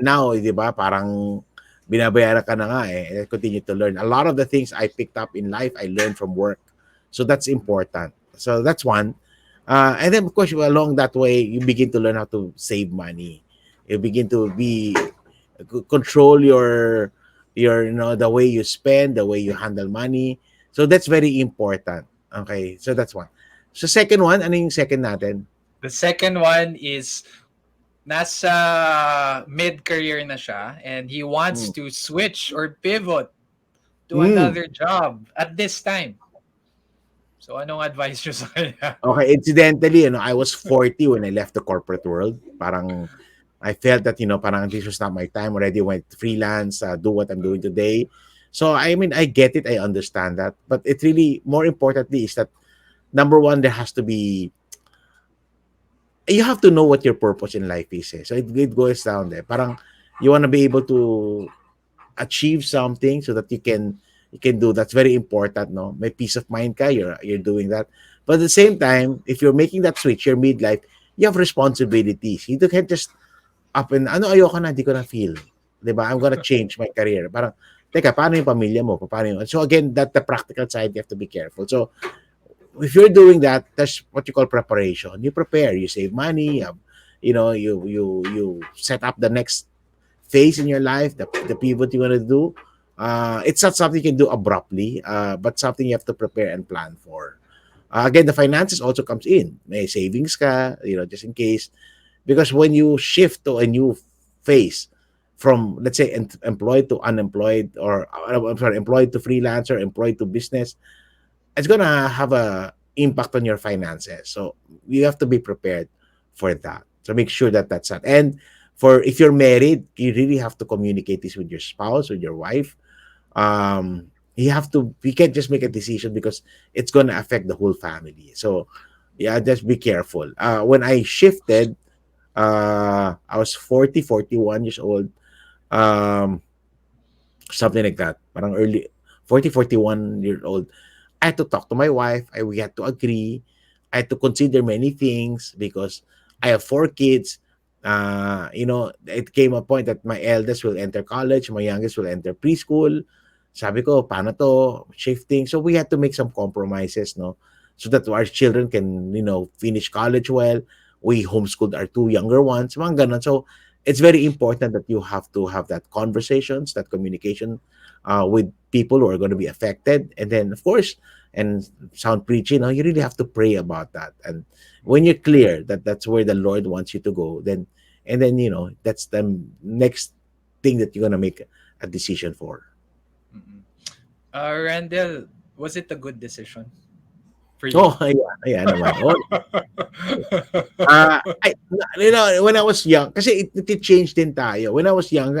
S3: now, 'di ba, parang binabayaran ka na nga eh. Continue to learn. A lot of the things I picked up in life, I learned from work. So that's important. So that's one. And then of course, along that way, you begin to learn how to save money. You begin to control the way you spend, the way you handle money. So that's very important. Okay, so that's one. So second one, ano yung second natin?
S1: The second one is nasa mid-career na siya and he wants to switch or pivot to another job at this time. So anong advice nyo sa kanya?
S3: Okay, incidentally, I was 40 when I left the corporate world. Parang I felt that, parang this was not my time already. Went freelance, do what I'm doing today. So, I mean, I get it. I understand that. But it really, more importantly, is that number one, there has to be, you have to know what your purpose in life is. So, it goes down there. Parang you want to be able to achieve something so that you can do. That's very important, no? May peace of mind ka, you're doing that. But at the same time, if you're making that switch, your midlife, you have responsibilities. You can't just up and ayoko na, hindi ko na feel. 'Di ba? I'm gonna change my career. Parang, teka, paano yung pamilya mo? Paano yung... So again, that the practical side, you have to be careful. So if you're doing that, that's what you call preparation. You prepare, you save money, you set up the next phase in your life, the pivot you want to do. It's not something you can do abruptly, but something you have to prepare and plan for. Again, the finances also comes in. May savings ka, just in case. Because when you shift to a new phase from, let's say, employed to unemployed, or I'm sorry, employed to freelancer, employed to business, it's gonna have a impact on your finances. So you have to be prepared for that. So make sure that that's that. And for if you're married, you really have to communicate this with your spouse, with your wife. You can't just make a decision because it's gonna affect the whole family. So yeah, just be careful. When I shifted, I was 41 years old. Um, Something like that. Parang early 41 years old. I had to talk to my wife. We had to agree. I had to consider many things because I have 4 kids. It came a point that my eldest will enter college, my youngest will enter preschool. Sabi ko, paano to? Shifting. So we had to make some compromises, no? So that our children can, finish college well. We homeschooled our 2 younger ones. Mga ganun. So it's very important that you have to have that conversations, that communication with people who are going to be affected. And then, of course, and sound preachy, you really have to pray about that. And when you're clear that that's where the Lord wants you to go, then that's the next thing that you're going to make a decision for.
S1: Randall, was it a good decision for you?
S3: Oh, yeah naman. Oh, when I was young, kasi it changed din tayo. When I was younger,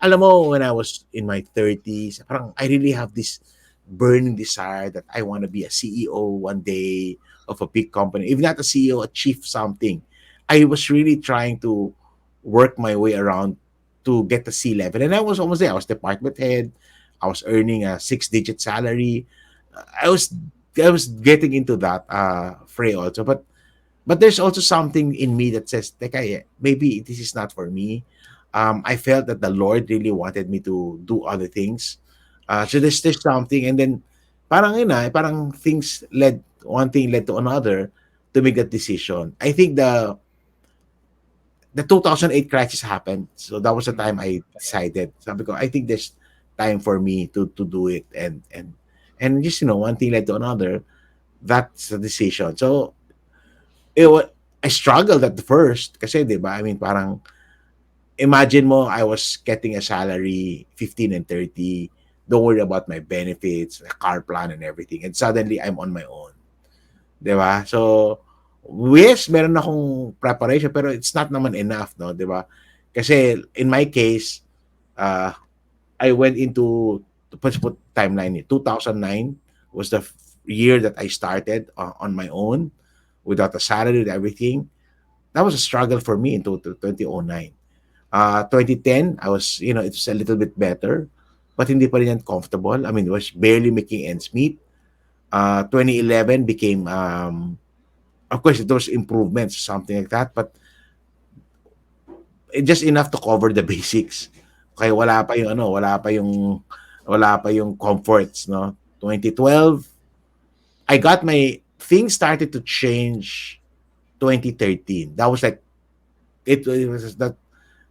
S3: alam mo, when I was in my 30s, parang I really have this burning desire that I want to be a CEO one day of a big company. If not a CEO, a chief something. I was really trying to work my way around to get the C level. And I was almost there. I was department head. I was earning a 6-digit salary. I was getting into that fray also. But there's also something in me that says, teka, maybe this is not for me. I felt that the Lord really wanted me to do other things. So there's something, and then parang parang one thing led to another to make that decision. I think the 2008 crisis happened. So that was the
S1: Mm.
S3: time I decided. So because I think there's time for me to do it, and just one thing led to another. That's the decision. So it was, I struggled at the first kasi 'di ba? I mean parang imagine mo I was getting a salary 15 and 30. Don't worry about my benefits, the car plan and everything. And suddenly I'm on my own. 'Di ba? So yes, meron akong preparation pero it's not naman enough, no, 'di ba? Kasi in my case, uh, I went into let's put timeline 2009 was the year that I started on my own without a salary and everything. That was a struggle for me into 2009. 2010, I was, it was a little bit better, but hindi pa rin yan comfortable. I mean, it was barely making ends meet. 2011 became, of course, there was improvements, something like that, but just enough to cover the basics. Kaya wala pa yung comforts, no? 2012, I got my things started to change 2013. That was like it was that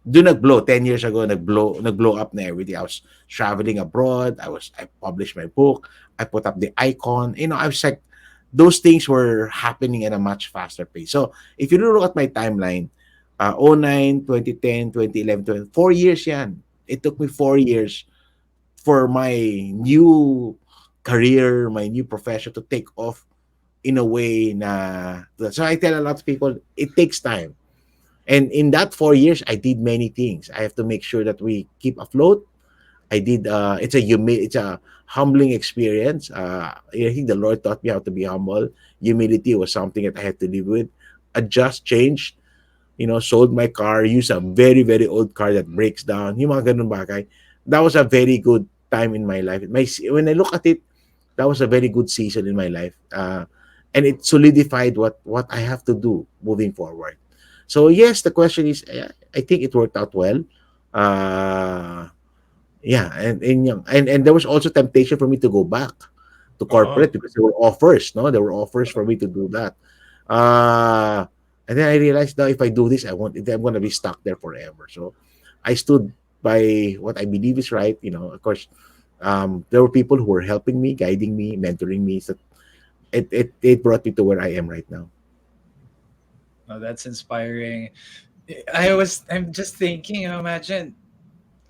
S3: do nag-blow 10 years ago, nag-blow up na everything. I was traveling abroad. I published my book. I put up the icon. I was like those things were happening at a much faster pace. So if you look at my timeline, 09, 2010, 2011, 4 years yan. It took me 4 years for my new career, my new profession to take off in a way na so I tell a lot of people it takes time. And in that 4 years, I did many things. I have to make sure that we keep afloat. I did. It's a humbling experience. I think the Lord taught me how to be humble. Humility was something that I had to live with. Adjust, change. Sold my car. Use a very very old car that breaks down. Yung mga ganun bagay. That was a very good time in my life. When I look at it, that was a very good season in my life. And it solidified what I have to do moving forward. So yes, the question is, I think it worked out well. Uh, yeah, and there was also temptation for me to go back to
S1: Oh.
S3: corporate because there were offers. No, there were offers for me to do that. Uh, and then I realized now if I do this, I'm going to be stuck there forever. So I stood by what I believe is right. Of course, there were people who were helping me, guiding me, mentoring me. So it brought me to where I am right now.
S1: Oh, that's inspiring. I'm just thinking, imagine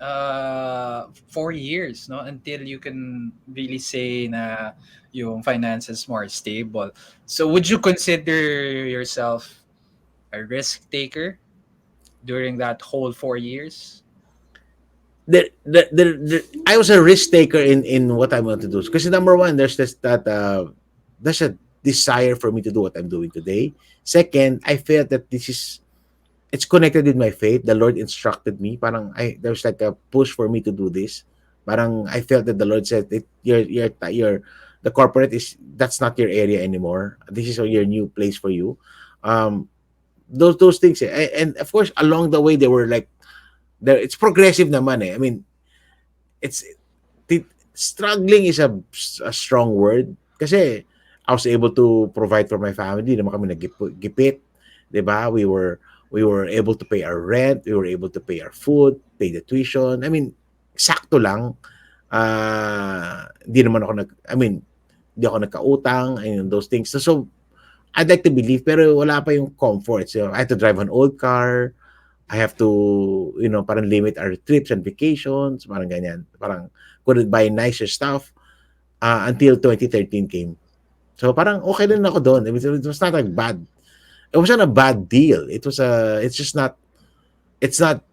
S1: 4 years, no, until you can really say na yung finances more stable. So would you consider yourself a risk taker during that whole 4 years?
S3: I was a risk taker in what I want to do. Because number one, there's a desire for me to do what I'm doing today. Second, I felt that it's connected with my faith. The Lord instructed me. Parang there's like a push for me to do this. Parang I felt that the Lord said, the corporate that's not your area anymore. This is your new place for you. Um, those things, and of course along the way they were like, it's progressive naman eh. I mean, it's struggling is a strong word kasi I was able to provide for my family. Di naman kami nagipit, 'di ba? We were able to pay our rent, we were able to pay our food, pay the tuition. I mean, sakto lang. Di naman ako I mean, di ako nagkautang and those things. So I'd like to believe pero wala pa yung comfort. So I had to drive an old car. I have to, parang limit our trips and vacations, parang ganyan. Parang couldn't buy nicer stuff until 2013 came. So parang okay din ako doon. It was not like bad. It wasn't a bad deal. It's just not, it's not,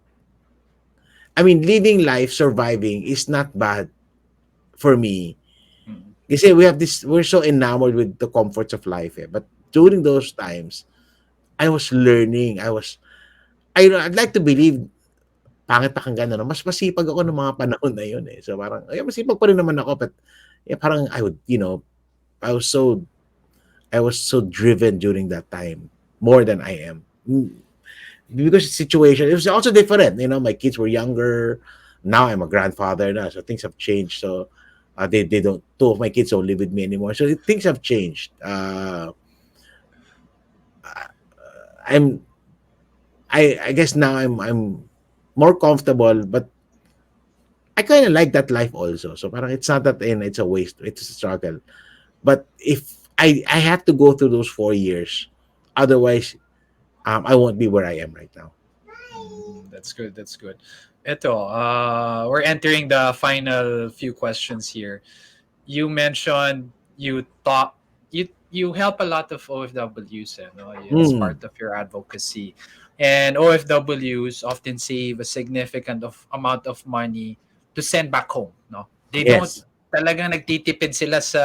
S3: I mean, living life, surviving is not bad for me.
S1: Mm.
S3: Kasi we're so enamored with the comforts of life. Eh. But during those times, I was learning. I'd like to believe pangit pakinggan ano, mas masipag ako ng mga panahon na yun, eh. So parang, masipag pa rin naman ako but parang I was so I was so driven during that time more than I am. Because the situation, it was also different. My kids were younger. Now I'm a grandfather now, so things have changed. So they don't two of my kids don't live with me anymore. So things have changed. I'm I guess now I'm more comfortable, but I kind of like that life also. So parang it's not that it's a waste, it's a struggle. But if I have to go through those 4 years, otherwise I won't be where I am right now.
S1: That's good. That's good. Ito, we're entering the final few questions here. You mentioned you help a lot of OFWs, no? It's
S3: Mm,
S1: part of your advocacy, and OFWs often save a significant amount of money to send back home, no? They don't
S3: yes.
S1: talagang nagtitipid sila sa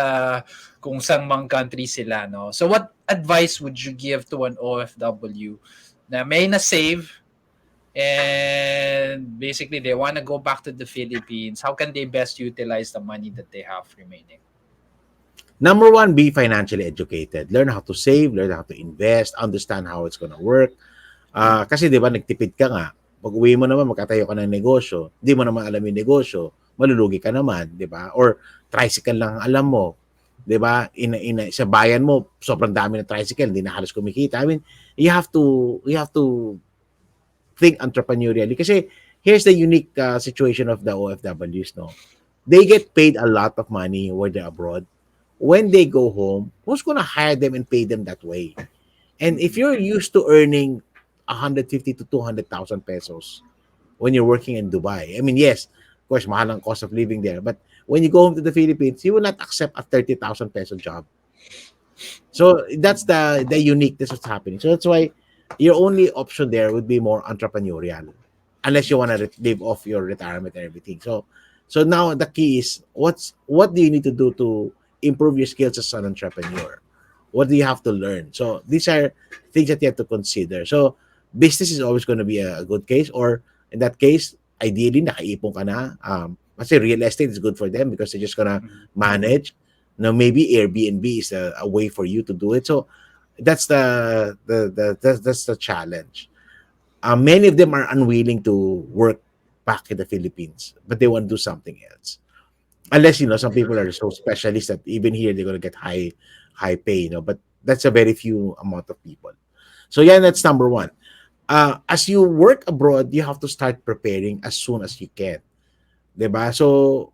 S1: kung saan mang country sila, no? So what advice would you give to an OFW na may na save and basically they want to go back to the Philippines? How can they best utilize the money that they have remaining?
S3: Number one, be financially educated. Learn how to save, learn how to invest, understand how it's gonna work. Kasi 'di ba nagtipid ka nga, pag-uwi mo naman magkatayo ka ng negosyo, 'di mo naman alam yung negosyo, malulugi ka naman, 'di ba? Or tricycle lang ang alam mo, 'di ba? Sa bayan mo, sobrang dami ng tricycle, hindi na halos kumikita. I mean, you have to think entrepreneurially kasi here's the unique situation of the OFWs, no? They get paid a lot of money when they're abroad. When they go home, who's gonna hire them and pay them that way? And if
S1: Mhm.
S3: you're used to earning 150 to 200,000 pesos when you're working in Dubai, I mean, yes, of course, mahal ang cost of living there. But when you go home to the Philippines, you will not accept a 30,000 peso job. So that's the uniqueness of what's happening. So that's why your only option there would be more entrepreneurial, unless you want to live off your retirement and everything. So now the key is what do you need to do to improve your skills as an entrepreneur? What do you have to learn? So these are things that you have to consider. So business is always going to be a good case, or in that case, ideally nakaipon ka na. Kasi real estate is good for them because they're just gonna
S1: Mhm.
S3: manage. Now maybe Airbnb is a way for you to do it. So that's that's the challenge. Many of them are unwilling to work back in the Philippines, but they want to do something else. Unless some people are so specialist that even here they're gonna get high pay, But that's a very few amount of people. So yeah, that's number one. As you work abroad, you have to start preparing as soon as you can, 'di ba? So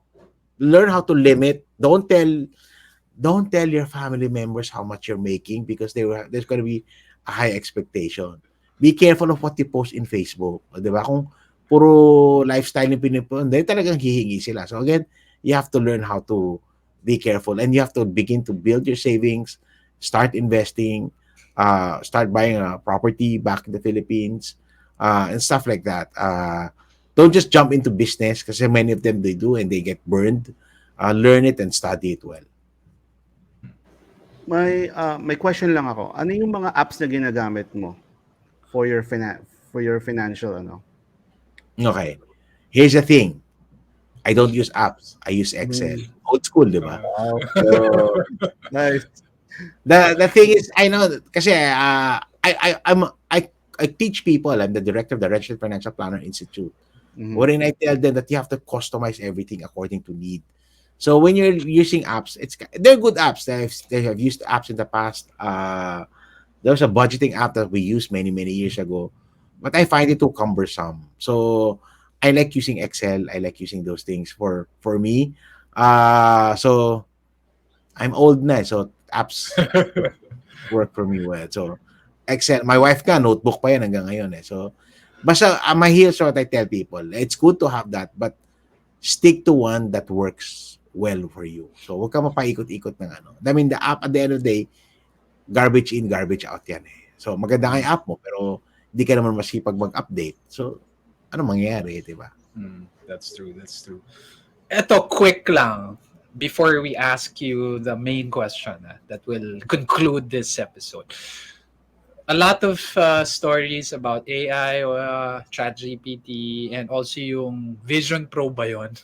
S3: learn how to limit. Don't tell your family members how much you're making because there's going to be a high expectation. Be careful of what you post in Facebook. O, di ba? Kung puro lifestyle yung pinipost, hindi talagang hihingi sila. So again, you have to learn how to be careful and you have to begin to build your savings, start investing, start buying a property back in the Philippines, and stuff like that. Don't just jump into business because many of them they do and they get burned. Learn it and study it well.
S2: May question lang ako. Ano yung mga apps na ginagamit mo for your financial ano?
S3: Okay. Here's the thing. I don't use apps. I use Excel.
S2: Hmm,
S3: Old school, di ba?
S2: wow.
S3: So,
S2: Nice.
S3: the thing is, I know kasi I teach people. I'm the director of the Registered Financial Planner Institute.
S2: Mhm.
S3: Wherein I tell them that you have to customize everything according to need. So when you're using apps, they're good apps. They have used apps in the past. There was a budgeting app that we used many years ago, but I find it too cumbersome. So I like using Excel. I like using those things for me. So I'm old na, so apps work for me well. So Excel, my wife ka notebook pa yan hanggang ngayon eh. So basta here's what I tell people. It's good to have that, but stick to one that works well for you. So huwag ka mapaikot-ikot ng ano. I mean, the app at the end of the day, garbage in, garbage out yan eh. So maganda nga
S1: Mm,
S3: yung app mo, pero hindi ka naman masipag mag-update. So ano mangyayari, di ba?
S1: that's true. That's true. Eto, quick lang. Before we ask you the main question that will conclude this episode. A lot of stories about AI, ChatGPT, and also yung Vision Pro ba yun?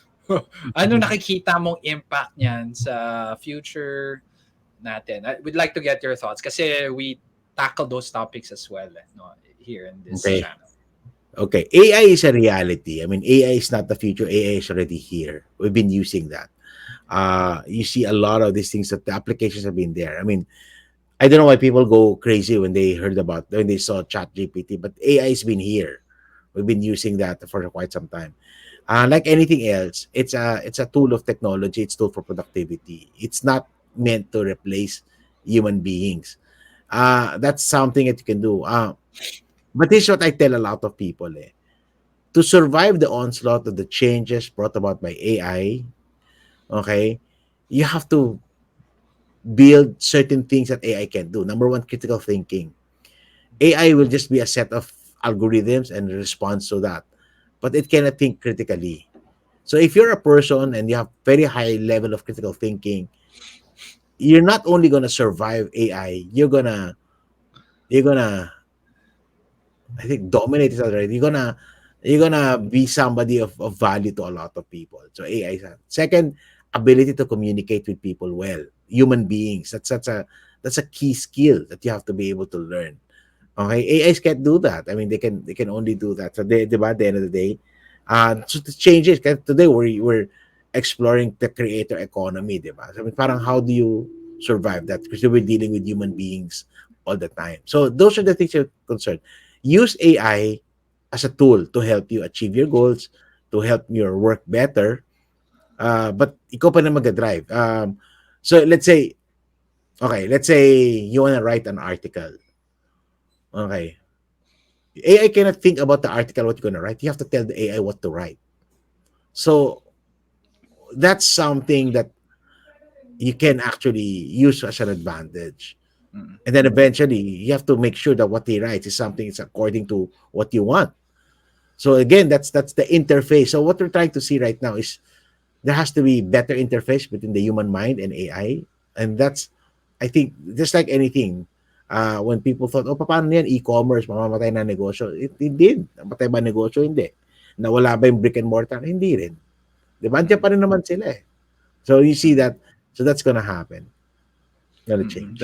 S1: Ano nakikita mong impact niyan sa future natin? We'd like to get your thoughts kasi we tackle those topics as well no, here in this
S3: Okay.
S1: channel.
S3: Okay. AI is a reality. I mean, AI is not the future. AI is already here. We've been using that. You see a lot of these things that the applications have been there. I mean, I don't know why people go crazy when they heard about when they saw Chat GPT, but AI's been here. We've been using that for quite some time. Like anything else, it's a tool of technology. It's a tool for productivity. It's not meant to replace human beings. That's something that you can do. But this is what I tell a lot of people. To survive the onslaught of the changes brought about by AI, okay, you have to build certain things that AI can do. Number one, critical thinking. AI will just be a set of algorithms and response to that, but it cannot think critically. So if you're a person and you have very high level of critical thinking, you're not only gonna survive AI, you're gonna I think dominate is already. You're gonna be somebody of value to a lot of people. So AI is second, ability to communicate with people well, human beings. That's a key skill that you have to be able to learn. Okay, AIs can't do that. I mean, they can only do that. So they, at the end of the day, so the changes. Today we're exploring the creator economy, diba? So, I mean, parang how do you survive that? Because we're dealing with human beings all the time. So those are the things you're concerned. Use AI as a tool to help you achieve your goals, to help your work better. But ikaw pa na mag-drive. So let's say you want to write an article. Okay, AI cannot think about the article what you're gonna write. You have to tell the AI what to write. So that's something that you can actually use as an advantage.
S1: Mm.
S3: And then eventually you have to make sure that what he writes is something that's according to what you want. So again, that's the interface. So what we're trying to see right now is there has to be better interface between the human mind and AI. And that's, I think, just like anything, when people thought, oh, paano yan, e-commerce, mamamatay na negosyo. It did. Namatay ba negosyo? Hindi. Nawala ba yung brick and mortar? Hindi rin. Di ba? Andiyan
S1: Mm.
S3: pa rin naman sila eh. So you see that, so that's gonna happen. Gonna
S1: Mm.
S3: change.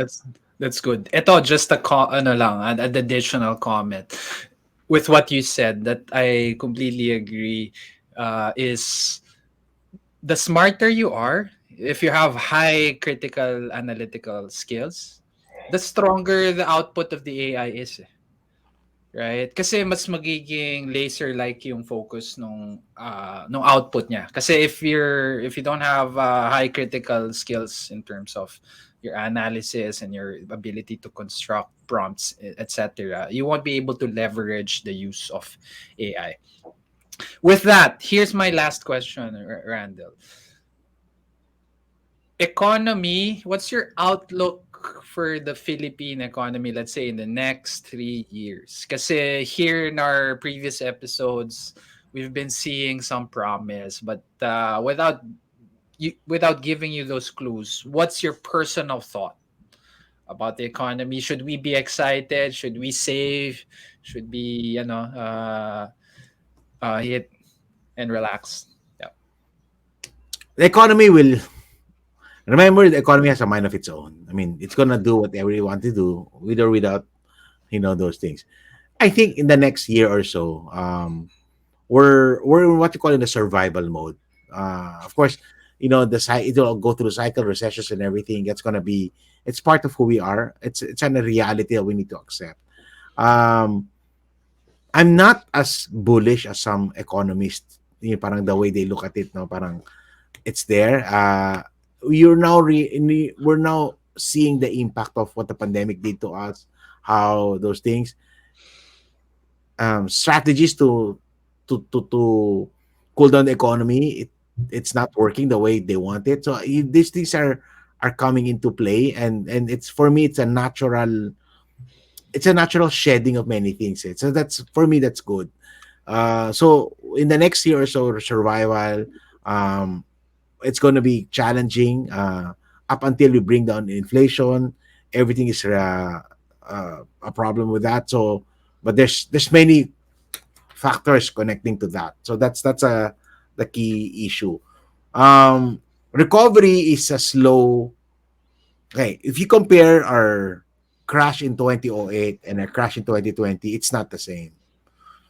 S1: That's good. Ito just ano lang, an additional comment with what you said that I completely agree. Is the smarter you are, if you have high critical analytical skills, the stronger the output of the AI is. Right? Kasi mas magiging laser-like yung focus nung output niya. Kasi if you don't have high critical skills in terms of your analysis and your ability to construct prompts, etc., you won't be able to leverage the use of AI. With that, here's my last question, Randall. Economy, what's your outlook for the Philippine economy, let's say in the next 3 years? Kasi here in our previous episodes, we've been seeing some promise, but without giving you those clues, what's your personal thought about the economy? Should we be excited? Should we save? Should we, hit and relax? Yeah.
S3: The economy will remember the economy has a mind of its own. I mean, it's gonna do whatever you want to do, with or without, those things. I think in the next year or so, we're in what you call in the survival mode. Of course, it'll go through cycle, recessions, and everything. It's part of who we are. It's a reality that we need to accept. Um, I'm not as bullish as some economists. Parang the way they look at it, no, parang it's there. We're now seeing the impact of what the pandemic did to us, how those things, strategies to cool down the economy. It's not working the way they want it. So these things are coming into play, and it's for me it's a natural shedding of many things. So that's for me that's good. So in the next year or so, survival. It's going to be challenging up until we bring down inflation. Everything is a problem with that. So, but there's many factors connecting to that. So that's the key issue. Recovery is a slow. Okay, if you compare our crash in 2008 and our crash in 2020, it's not the same.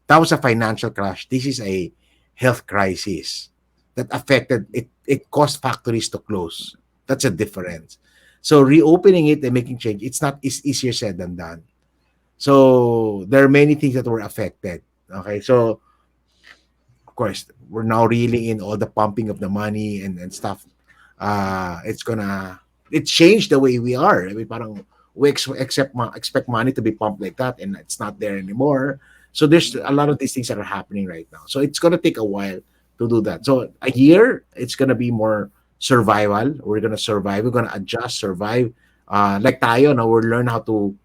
S3: That was a financial crash. This is a health crisis that affected it. It caused factories to close. That's a difference. So reopening it and making change, it's not is easier said than done. So there are many things that were affected. Okay, so of course we're now reeling in all the pumping of the money and stuff. It's gonna it changed the way we are. I mean, parang we expect money to be pumped like that, and it's not there anymore. So there's a lot of these things that are happening right now. So it's gonna take a while to do that. So a year, it's gonna be more survival. We're gonna survive. We're gonna adjust, survive. Like tayo, no, we'll learn how to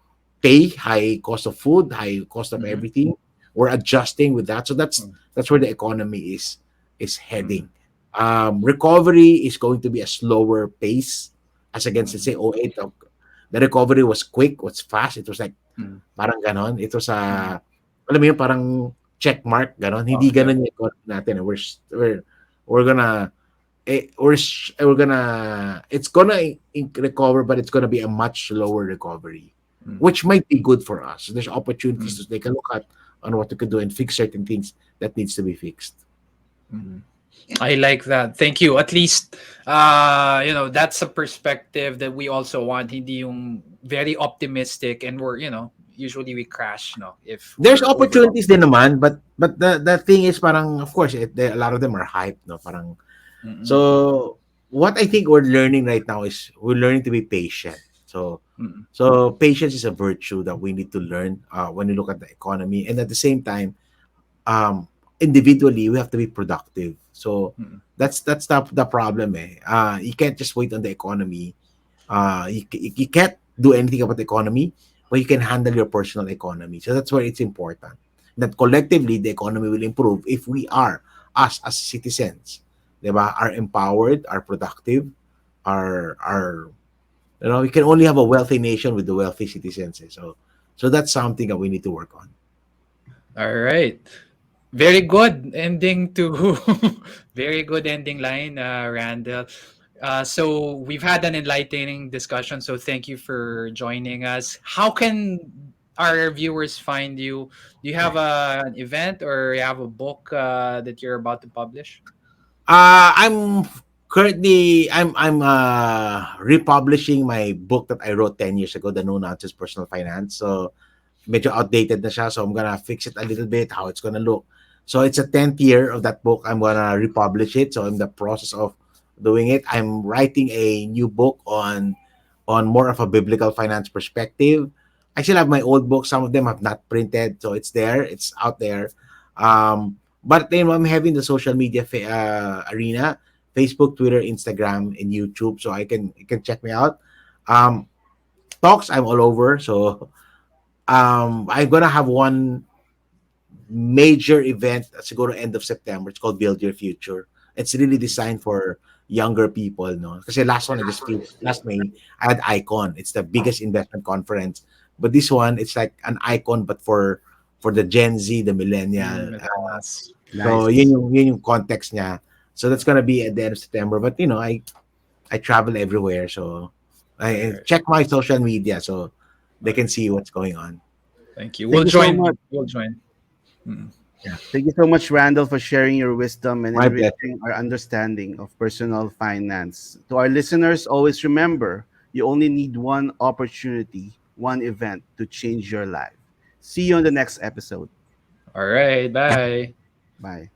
S3: pay high cost of food, high cost of
S1: Mhm.
S3: everything. We're adjusting with that. So
S1: Mm.
S3: that's where the economy is
S1: Mm.
S3: heading. Recovery is going to be a slower pace as against, let's
S1: Mm.
S3: say, '08. The recovery was quick, was fast. It was like,
S1: Mm.
S3: parang ganon. It was
S1: Mm.
S3: alam mo yun, parang check mark, ganon.
S1: Oh,
S3: Hindi
S1: yeah.
S3: ganon yung economy natin. We're gonna, we're gonna, it's gonna recover, but it's gonna be a much slower recovery,
S1: Mm.
S3: which might be good for us. There's opportunities
S1: Mm.
S3: to take a look at on what we could do and fix certain things that needs to be fixed.
S1: Mm. I like that. Thank you. At least, that's a perspective that we also want. Hindi yung very optimistic, and usually we crash, no, if
S3: There's
S1: we're over
S3: opportunities din
S1: optimistic.
S3: naman, but the thing is parang of course a lot of them are hype, no, parang
S1: Mm-mm.
S3: so what I think we're learning right now is we're learning to be patient.
S1: Mm-mm.
S3: So patience is a virtue that we need to learn when you look at the economy, and at the same time, individually we have to be productive. So
S1: Mm-mm.
S3: that's the problem. You can't just wait on the economy. You can't do anything about the economy, but you can handle your personal economy. So that's why it's important that collectively the economy will improve if we are us as citizens, diba, are empowered, are productive, are we can only have a wealthy nation with the wealthy citizens. So that's something that we need to work on.
S1: All right. Very good ending to very good ending line, Randall. So we've had an enlightening discussion. So thank you for joining us. How can our viewers find you? Do you have an event or you have a book that you're about to publish?
S3: I'm currently republishing my book that I wrote 10 years ago, The No Nonsense Personal Finance. So medyo outdated na siya, so I'm gonna fix it a little bit, how it's gonna look. So it's a 10th year of that book. I'm gonna republish it. So in the process of doing it, I'm writing a new book on more of a biblical finance perspective. I still have my old books. Some of them have not printed, so it's there. It's out there. But then I'm having the social media arena: Facebook, Twitter, Instagram, and YouTube. So you can check me out. Um, Talks, I'm all over. So I'm gonna have one major event siguro end of September. It's called Build Your Future. It's really designed for younger people, no? Kasi last one I just feel last May I had Icon. It's the biggest investment conference. But this one, it's like an icon but for the Gen Z, the millennial.
S1: Millennials.
S3: So
S2: Nice.
S3: yun yung context niya. So that's gonna be at the end of September. But I travel everywhere, so
S1: All
S3: I
S1: right.
S3: check my social media so they
S1: All
S3: can
S1: right.
S3: see what's going on.
S1: Thank you.
S2: Thank
S1: We'll
S2: you so much.
S1: join. We'll join. Mm.
S3: Yeah,
S2: Thank you so much, Randall, for sharing your wisdom and
S3: my pleasure.
S2: enriching our understanding of personal finance. To our listeners, always remember you only need one opportunity, one event to change your life. See you on the next episode.
S1: All right. Bye.
S2: Bye.